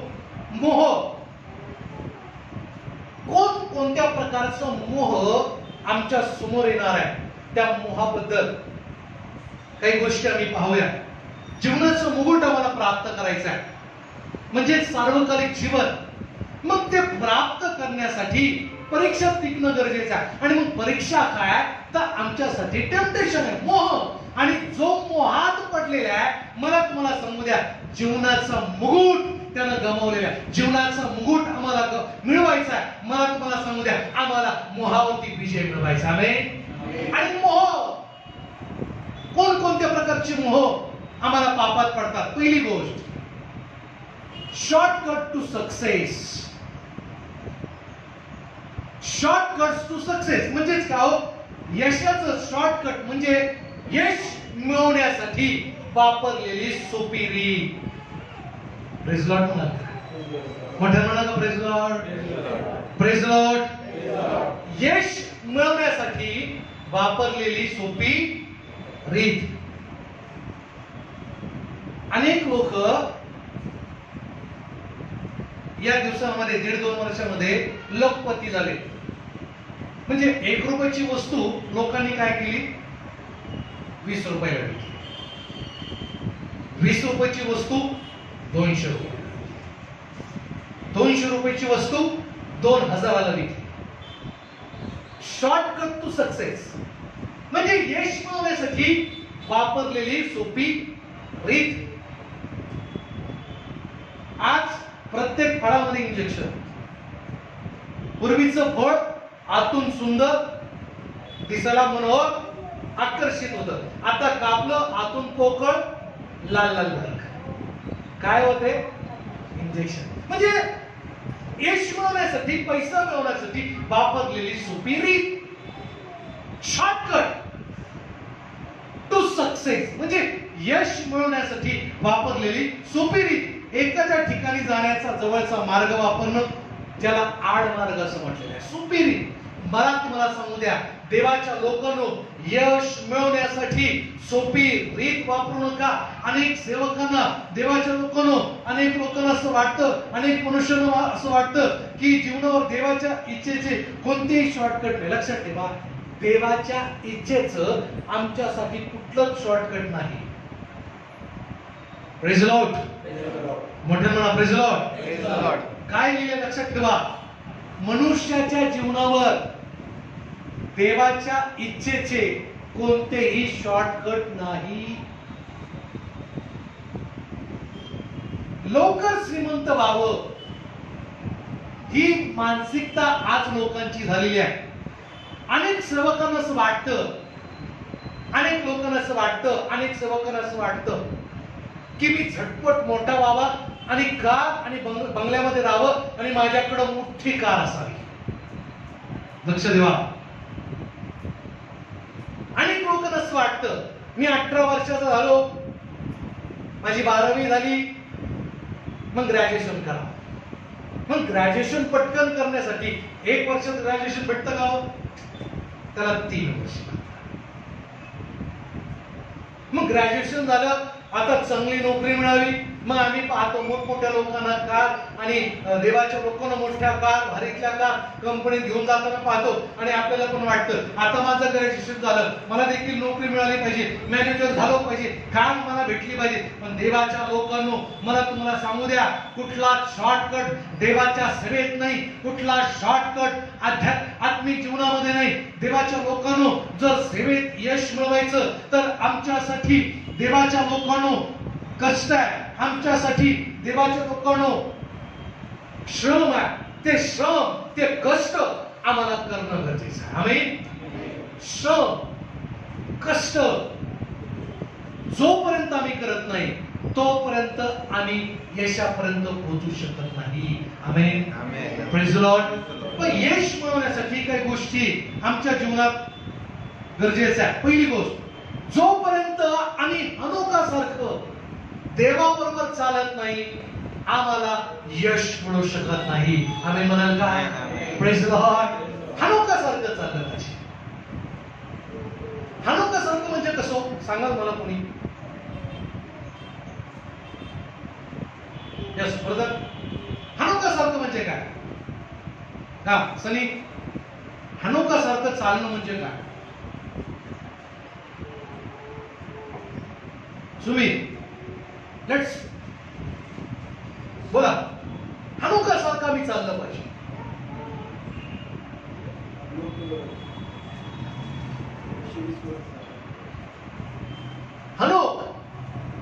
मोह कोणत्या प्रकारचा मोह आमच्या समोर येणार आहे, त्या मोहाबद्दल काही गोष्टी आम्ही पाहूया. जीवनाचं मुकुट आम्हाला प्राप्त करायचं आहे, म्हणजे सार्वकालिक जीवन. मग ते प्राप्त करण्यासाठी परीक्षा टिकणं गरजेचं आहे. आणि मग परीक्षा काय, तर आमच्यासाठी टेम्पटेशन आहे, मोह. आणि जो मोहात पडलेला आहे, मला तुम्हाला सांगू द्या, जीवनाचा मुकुट त्यानं गमावलेला आहे. जीवनाचा मुकुट आम्हाला मिळवायचा आहे. मला तुम्हाला सांगू द्या, आम्हाला मोहावरती विजय मिळवायचा आहे. आणि मोह, कोणकोणत्या प्रकारचे मोह आम्हाला पापात पडतात? पहिली गोष्ट, shortcut to success. Shortcut to success म्हणजेच काय हो? यशाचं शॉर्टकट म्हणजे यश मिळवण्यासाठी वापरलेली सोपी रीत. प्रेज लॉर्ड म्हणा, मोठ्या म्हणा का प्रेज लॉर्ड? Praise Lord. यश मिळवण्यासाठी वापरलेली सोपी रीत. अनेक लोक या दिवसामध्ये 1.5-2 वर्षामध्ये लखपती झाले. म्हणजे 1 रुपयाची वस्तू लोकांनी काय केली, 20 रुपयाला विकली. 20 रुपयाची वस्तू 200 रुपये. 200 रुपयाची वस्तू 2000ला विकली. शॉर्टकट टू सक्सेस म्हणजे यश मिळवण्यासाठी वापरलेली सोपी रीत. आज प्रत्येक फळामध्ये इंजेक्शन. पूर्वीचं फळ आतून सुंदर, दिसायला मनोहर, आकर्षित होतं. आता कापलं, आतून पोकळ, लाल लाल भडक. काय होते? इंजेक्शन. म्हणजे यश मिळवण्यासाठी, पैसा मिळवण्यासाठी वापरलेली सोपी रीत. शॉर्टकट टू सक्सेस म्हणजे यश मिळवण्यासाठी वापरलेली सोपी रीत. एखाद्या ठिकाणी जाण्याचा जवळचा मार्ग वापरणं, ज्याला आडमार्ग असं म्हटलेलं आहे, सोपी रीत. मला तुम्हाला सांगू द्या, देवाच्या लोकांनो, यश मिळवण्यासाठी सोपी रीत वापरू नका. अनेक सेवकांना, देवाच्या लोकांनो, अनेक लोकांना असं वाटतं, अनेक मनुष्यांना असं वाटतं की जीवनावर देवाच्या इच्छेचे कोणतेही शॉर्टकट नाही. लक्षात ठेवा, देवाच्या इच्छेचं आमच्यासाठी कुठलंच शॉर्टकट नाही. Praise Lord. मोठ्या म्हणा प्रेज लॉर्ड. काय लिहिले लक्षात ठेवा, मनुष्याच्या जीवनावर देवाच्या इच्छेचे कोणतेही शॉर्टकट नाही. लवकर श्रीमंत व्हावं ही मानसिकता आज लोकांची झालेली आहे. अनेक सेवकांना असं वाटतं, अनेक लोकांना असं वाटतं, अनेक सेवकांना असं वाटतं की मी झटपट मोठा व्हावा आणि कार आणि बंगल्यामध्ये राहावं आणि माझ्याकडे मोठी कार असावी. लक्ष देवा, अनेक लोकांना असं वाटतं मी 18 वर्षाचा झालो, माझी 12वी झाली, मग ग्रॅज्युएशन करा. मग ग्रॅज्युएशन पटकन करण्यासाठी 1 वर्षात ग्रॅज्युएशन भेटतं का हो? त्याला 3 वर्ष. मग ग्रॅज्युएशन झालं, आता चांगली नोकरी मिळावी, मग आम्ही पाहतो मोठमोठ्या लोकांना कार आणि देवाच्या लोकांना मोठ्या कार, भारीतल्या कार कंपनीत घेऊन जाताना पाहतो. आणि आपल्याला पण वाटतं आता माझं ग्रॅज्युएशन झालं, मला देखील नोकरी मिळाली पाहिजे, मॅनेजर झालो पाहिजे, काम मला भेटली पाहिजे. पण देवाच्या लोकांनो, मला तुम्हाला सांगू द्या, कुठला शॉर्टकट देवाच्या सेवेत नाही, कुठला शॉर्टकट आत्मिक जीवनामध्ये नाही. देवाच्या लोकांनो, जर सेवेत यश मिळवायचं तर आमच्यासाठी देवाच्या लोकांनो कष्ट आहे, आमच्यासाठी देवाच्या लोकांनो श्रम आहे. ते श्रम, ते कष्ट आम्हाला करणं गरजेचं आहे. आमेन. श्रम, कष्ट जोपर्यंत आम्ही करत नाही तोपर्यंत आम्ही यशापर्यंत पोहोचू शकत नाही. आमेन. Praise the Lord. पण यश मिळवण्यासाठी काही गोष्टी आमच्या जीवनात गरजेच्या आहेत. पहिली गोष्ट, जोपर्यंत आम्ही हनोकासारखं देवाबरोबर चालत नाही, आम्हाला यश मिळू शकत नाही. आम्ही म्हणाल काय? Praise the Lord. हनोकासारखं चाललं पाहिजे. हनोकासारखं म्हणजे कसं सांगाल मला कोणी? यस ब्रदर, हनोकासारखं म्हणजे काय? हा सनी हनोकासारखं चालणं म्हणजे काय? सुमित, लेट्स बोला, हनोकासारखं मी चाललं पाहिजे. हनोक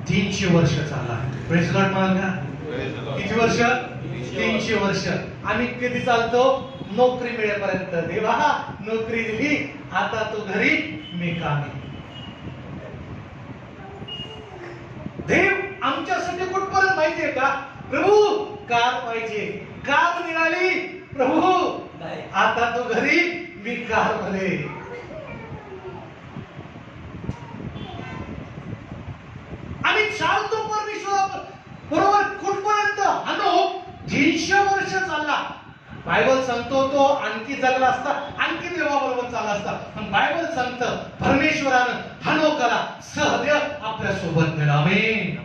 300 वर्ष चालला. प्रेज गॉड म्हणाल का? किती वर्ष? 300 वर्ष. आम्ही कधी चालतो? नोकरी मिळेपर्यंत. देवा नोकरी दिली, आता तू घरी, मी कामी. देव आमच्यासाठी कुठपर्यंत माहितीये का? प्रभू कार पाहिजे, कार मिळाली, प्रभू आता तू घरी, मी कार मध्ये. आम्ही चालतो परमेश्वर बरोबर कुठपर्यंत? हनोक 300 वर्ष चालला. बायबल सांगतो तो आणखी जगला असता, आणखी देवाबरोबर चालला असता. पण बायबल सांगतं परमेश्वरानं हनोकाला सहदेव आपल्या सोबत नेला. आमेन.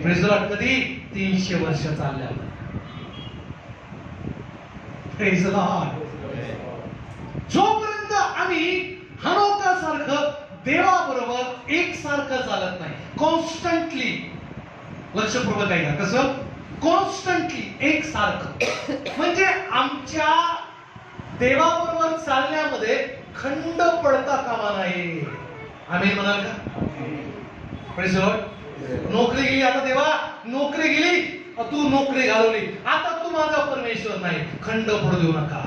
Praise the Lord. कधी? 300 वर्ष चालल्यावर. Praise the Lord. जोपर्यंत आम्ही हनोकासारखं देवाबरोबर एकसारखं चालत नाही, कॉन्स्टंटली, लक्षपूर्वक ऐका, कसं? कॉन्स्टंटली एकसारखं, म्हणजे आमच्या देवाबरोबर चालण्यामध्ये खंड पडता कामा नये. आम्ही म्हणाल का? Praise the Lord. नोकरी गेली, आता देवा नोकरी गेली, तू नोकरी घालवली, आता तू माझा परमेश्वर नाही, खंड पडू देऊ नका.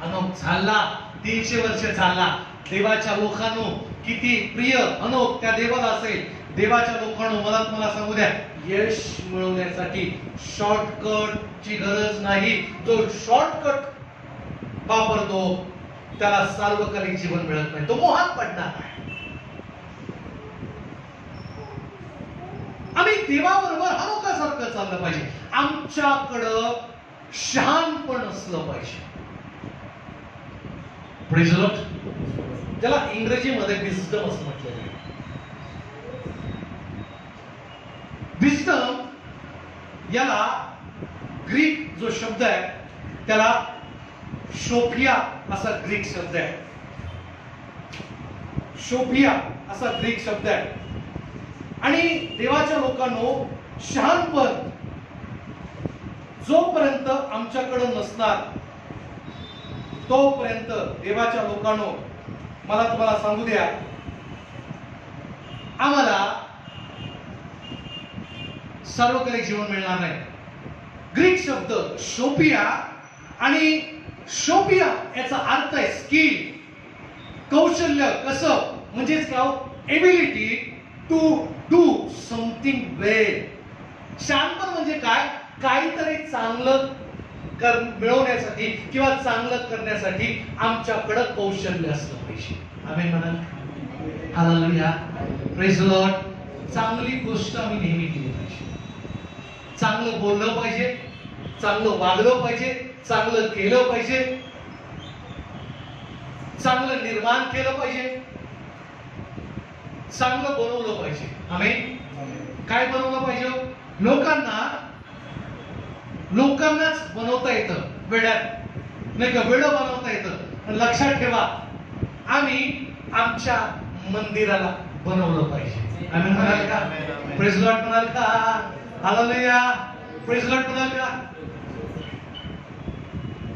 हनोक चालला, 300 वर्ष चालला. देवाच्या लोकांनो किती प्रिय हनोक त्या देवाला असेल. देवाच्या लोकांनो मला सांगू द्या, यश मिळवण्यासाठी शॉर्टकट ची गरज नाही. जो शॉर्टकट वापरतो त्याला सार्वकालिक जीवन मिळत नाही, तो मोहात पडणार आहे. आम्ही देवाबरोबर हनोकासारखं चाललं पाहिजे. आमच्याकडं शहाणपण असलं पाहिजे. Praise the Lord. ज्याला इंग्रजीमध्ये विस्डम असं म्हटलं जाईल. विस्डम याला ग्रीक जो शब्द आहे त्याला शोफिया असा ग्रीक शब्द आहे. शोफिया असा ग्रीक शब्द आहे. आणि देवाच्या लोकांनो शहाणपण जोपर्यंत आमच्याकडे नसणार तोपर्यंत देवाच्या लोकांनो मला तुम्हाला सांगू द्या, आम्हाला सार्वकालिक जीवन मिळणार नाही. ग्रीक शब्द शोपिया, आणि शोपिया याचा अर्थ आहे स्किल, कौशल्य. कसं? म्हणजेच काय? एबिलिटी टू डू समथिंग वेल. शहाणपण म्हणजे काय? काहीतरी चांगलं मिळवण्यासाठी किंवा चांगलं करण्यासाठी आमच्याकडे कौशल्य असलं पाहिजे. आमेन म्हणाल. हालेलुया. Praise the Lord. चांगली गोष्ट आम्ही नेहमी केली पाहिजे. चांगलं बोललं पाहिजे, चांगलं वागलं पाहिजे, चांगलं केलं पाहिजे, चांगलं निर्माण केलं पाहिजे, चांगलं बनवलं पाहिजे. आमेन. काय बनवलं पाहिजे? लोकांनाच बनवता येतं, वेड्यात नाही का? वेड बनवता येतं. लक्षात ठेवा, आम्ही आमच्या मंदिराला बनवलं पाहिजे. आम्ही म्हणाल का? प्रेज द लॉर्ड म्हणाल का? हालेलुया. प्रेज द लॉर्ड म्हणाल का?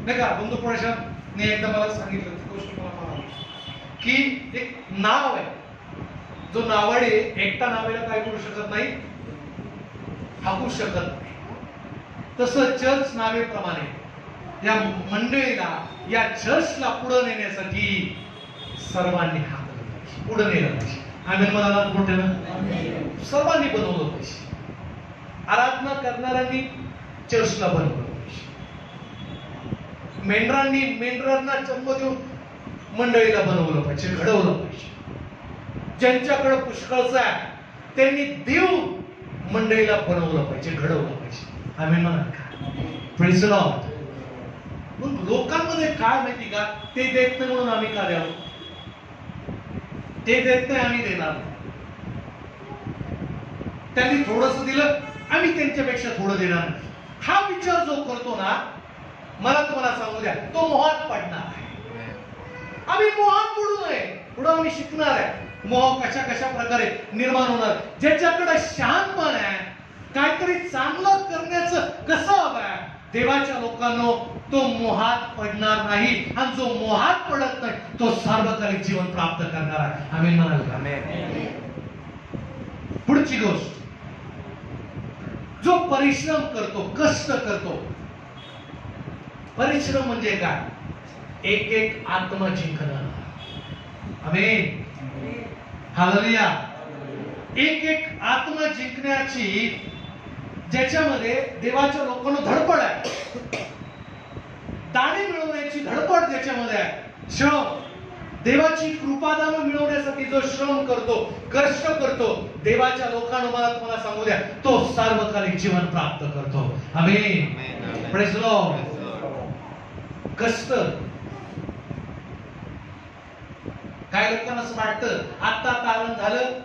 नाही का? बंधू प्रशांतने एकदा मला सांगितलं, ती गोष्ट मला म्हणाली की एक नाव आहे, जो नावाडे एकटा नावेला काय करू शकत नाही, हाकू शकत नाही. तसं चर्च नावेप्रमाणे या मंडळीला, या चर्चला पुढे नेण्यासाठी सर्वांनी हाकलं पाहिजे, पुढे नेलं पाहिजे. आम्ही मला मोठे सर्वांनी बनवलं पाहिजे. आराधना करणाऱ्यांनी चर्चला बनवलं पाहिजे. मेंढरांना जन्म देऊन मंडळीला बनवलं पाहिजे, घडवलं पाहिजे. ज्यांच्याकडे पुष्कळच आहे त्यांनी देऊन मंडळीला बनवलं पाहिजे, घडवलं पाहिजे. आम्ही म्हणा का? Praise the Lord. पण लोकांमध्ये काय माहिती का? ते देत नाही म्हणून आम्ही का द्यावं? ते देत नाही, आम्ही देणार. त्यांनी थोडंसं दिलं, आम्ही त्यांच्यापेक्षा थोडं देणार. हा विचार जो करतो ना, मला तुम्हाला सांगू द्या, तो मोहात पडणार आहे. आम्ही मोहात पडू नये. पुढे आम्ही शिकणार आहे मोह कशा कशा प्रकारे निर्माण होणार. ज्याच्याकडे शहाणपण आहे, काहीतरी चांगलं करण्याचं कसं हवं आहे, देवाच्या लोकांनो तो मोहात पडणार नाही. आणि जो मोहात पडत नाही तो सार्वकालिक जीवन प्राप्त करणार आहे. आमेन म्हणाल का? पुढची गोष्ट, जो परिश्रम करतो, कष्ट करतो. परिश्रम म्हणजे काय? एक एक आत्मा जिंकणं. आमेन, हालेलुया. एक एक आत्मा जिंकण्याची ज्याच्यामध्ये देवाच्या लोकांना धडपड आहे, दाणे मिळवण्याची धडपड ज्याच्यामध्ये आहे, श्रम, देवाची कृपादान मिळवण्यासाठी जो श्रम करतो, कष्ट करतो, देवाच्या लोकांना मला तुम्हाला सांगू द्या, तो सार्वकालिक जीवन प्राप्त करतो. आमेन, प्रेज लॉर्ड. कष्ट, काय लोकांना असं वाटतं आता तारण झालं,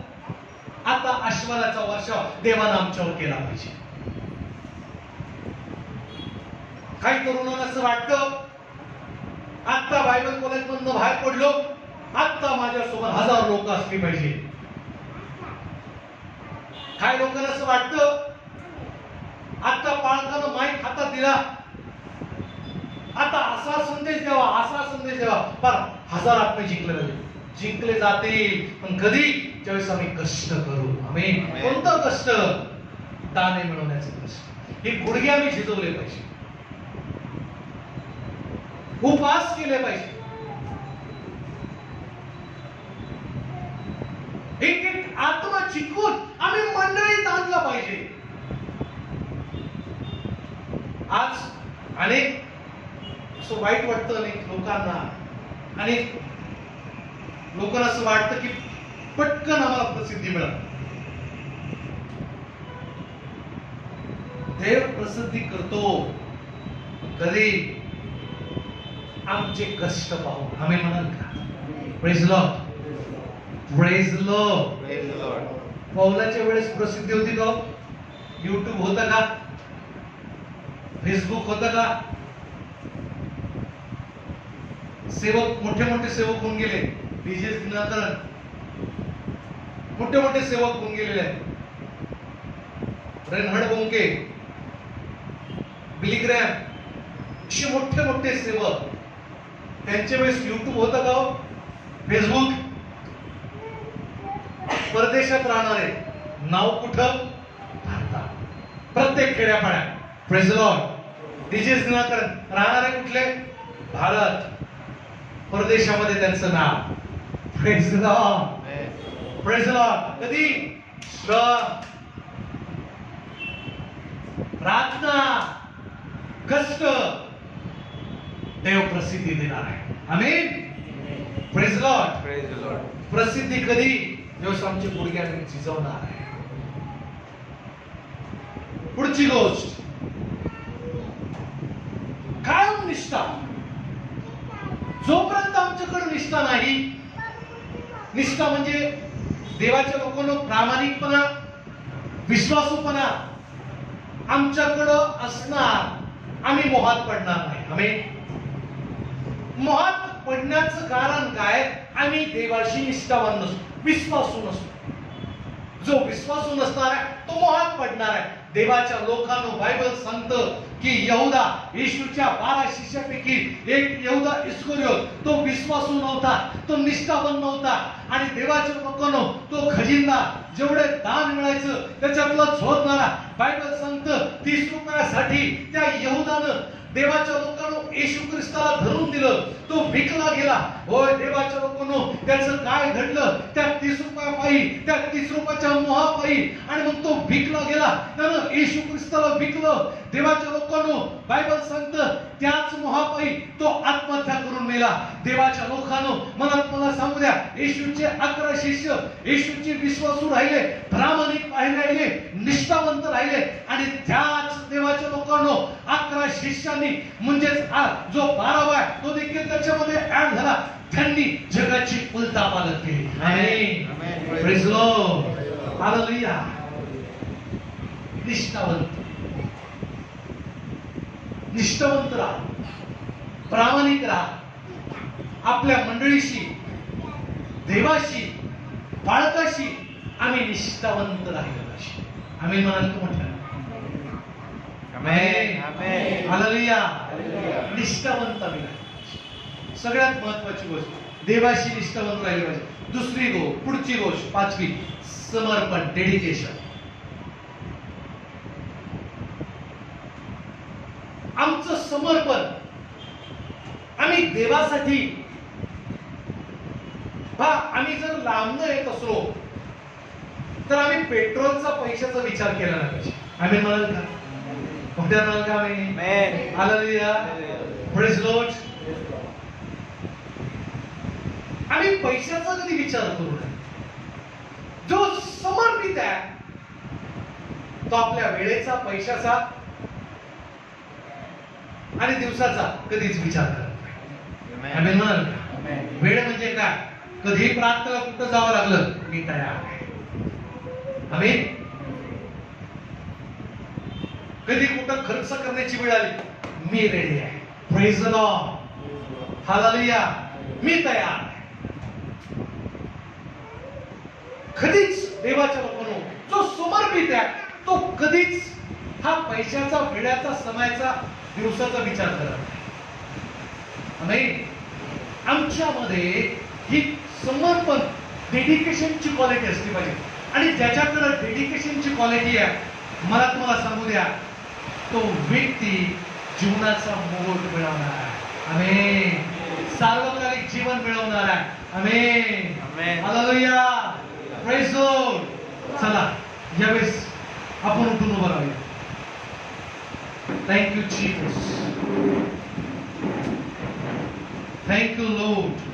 आता आशीर्वादाचा वर्षाव देवानं आमच्यावर केला पाहिजे. काही तरुणांना असं वाटतं आता बायबल कॉलेज मधून बाहेर पडलो, आता माझ्यासोबत 1000 लोक असली पाहिजे. काही लोकांना असं वाटतं आता पालकानं माईक हातात दिला, आता असा संदेश द्यावा, असा संदेश द्यावा, पण 1000 आत्मे जिंकले जातील. पण कधी? ज्यावेळेस आम्ही कष्ट करू. आमेन. कोणतं कष्ट? दाणे मिळवण्याचं कष्ट. हे गुडघे आम्ही झिजवले पाहिजे, उपवास केले पाहिजे, एक एक आत्मा जिंकून आम्ही मंडळीत आणलं पाहिजे. आज अनेक असं वाईट वाटतं, अनेक लोकांना, अनेक लोकांना असं वाटतं की पटकन आम्हाला प्रसिद्धी मिळेल. देव प्रसिद्धी करतो कधी? आमचे कष्ट पाहू. आम्ही म्हणाल का? Praise Lord, praise Lord. पौलाच्या वेळेस प्रसिद्धी होती का? युट्यूब होतं का? फेसबुक होतं का? सेवक, मोठे मोठे सेवक होऊन गेले. डीजे दिनाकरन, मोठे मोठे सेवक होऊन गेलेले आहेत. रेनहार्ड बोंके, बिली ग्रॅम, असे मोठे मोठे सेवक. त्यांच्या वेळेस युट्यूब होतं का? फेसबुक. परदेशात राहणारे, नाव कुठं? भारतात. प्रत्येक खेड्यापाड्यात. Praise Lord. डीजे दिनाकरन राहणारे कुठले? भारत. परदेशामध्ये त्यांचं नाव. Praise Lord, praise Lord. कधी? श्रम, प्रार्थना, कष्ट, देव प्रसिद्धी देणार आहे. Amen, praise Lord, praise Lord. प्रसिद्धी कधी? जेव्हा आमचे गुडघ्याने झिजवणार आहे. पुढची गोष्ट, कायम निष्ठा. जोपर्यंत आमच्याकडे निष्ठा नाही, निष्ठा म्हणजे देवाच्या लोकांना प्रामाणिकपणा, विश्वासूपणा आमच्याकडं असणार, आम्ही मोहात पडणार नाही. आमेन. मोहात पडण्याचं कारण काय? आम्ही देवाशी निष्ठावान नसतो, विश्वासू नसतो. जो विश्वासू नसणार आहे तो मोहात पडणार आहे. देवाच्या लोकांनो बायबल सांगतं की यहुदा, येशूच्या 12 शिष्यापैकी एक यहुदा इस्करियोत, तो विश्वासू नव्हता, तो निष्ठावान नव्हता. आणि देवाच्या लोकांनो तो खजिनदार, जेवढे दान मिळायचं त्याच्यातलं झोडणारा. बायबल सांगतं 30 रुपयासाठी त्या यहुदानं देवाच्या लोकांनो येशू ख्रिस्ताला धरून दिलं. तो विकला गेला. होय, देवाच्या लोकांनो त्याचं काय घडलं? त्या 30 रुपयापायी, त्या 30 रुपयाच्या मोहापायी, आणि मग तो विकला गेला. त्यानं येशू ख्रिस्ताला विकलं. देवाच्या लोकांनो बायबल सांगतं त्याच मोहापायी तो आत्महत्या करून मेला. देवाच्या लोकांनो मला सांगू द्या, येशूचे 11 शिष्य येशूचे विश्वासू राहिले, प्रामाणिक राहिले, निष्ठावंत राहिले. आणि त्याच देवाच्या लोकांनो 11 शिष्यांनी म्हणजेच जो 12वा आहे तो देखील त्याच्यामध्ये ऍड झाला. त्यांनी जगाची उलथापालट केली. आमेन, प्रेज लॉर्ड, हालेलुया. निष्ठावंत, निष्ठावंत राहा. प्रामाणिक राहा. आपल्या मंडळीशी, देवाशी, बाळकाशी आम्ही निष्ठावंत राहिलो पाहिजे. आम्ही म्हणाल का म्हटलं? आमेन. आमेन. हालेलुया. हालेलुया. निष्ठावंत आम्ही राहिलो पाहिजे. सगळ्यात महत्वाची गोष्ट देवाशी निष्ठावंत राहिलो पाहिजे. दुसरी पुढची गोष्ट 5वी, समर्पण, डेडिकेशन. आमचं समर्पण आम्ही देवासाठी आम्ही जर लांबनं येत असलो तर आम्ही पेट्रोलचा पैशाचा विचार केला नाही पाहिजे. आम्ही म्हणाल का? मोठ्या म्हणाल का? आम्ही हालेलुया. Praise Lord. आम्ही पैशाचा कधी विचार करू नये. जो समर्पित आहे तो आपल्या वेळेचा, पैशाचा आणि दिवसाचा कधीच विचार करत नाही. आम्ही म्हणाल का? वेळ म्हणजे काय? कधी प्रार्थना कुठं जावं लागलं मी तयार आहे. आम्ही कधी कुठं खर्च करण्याची वेळ आली मी रेडी आहे. Praise the Lord. हालेलुया. मी तयार आहे. कधीच देवाच्या लोकांनो जो समर्पित आहे तो कधीच हा पैशाचा, वेळाचा, समयाचा, दिवसाचा विचार करत नाही. आमच्यामध्ये ही समर्पण, डेडिकेशनची क्वालिटी असली पाहिजे. आणि ज्याच्याकडे डेडिकेशनची क्वालिटी आहे मला तुम्हाला सांगू द्या तो व्यक्ती जीवनाचा मोड मिळवणार आहे. आमेन. सार्वकालिक जीवन मिळवणार आहे. आमेन. हालेलुया. Praise Lord. चला यावेळेस आपण उठून उभं राहूया. Thank you Jesus. Thank you Lord.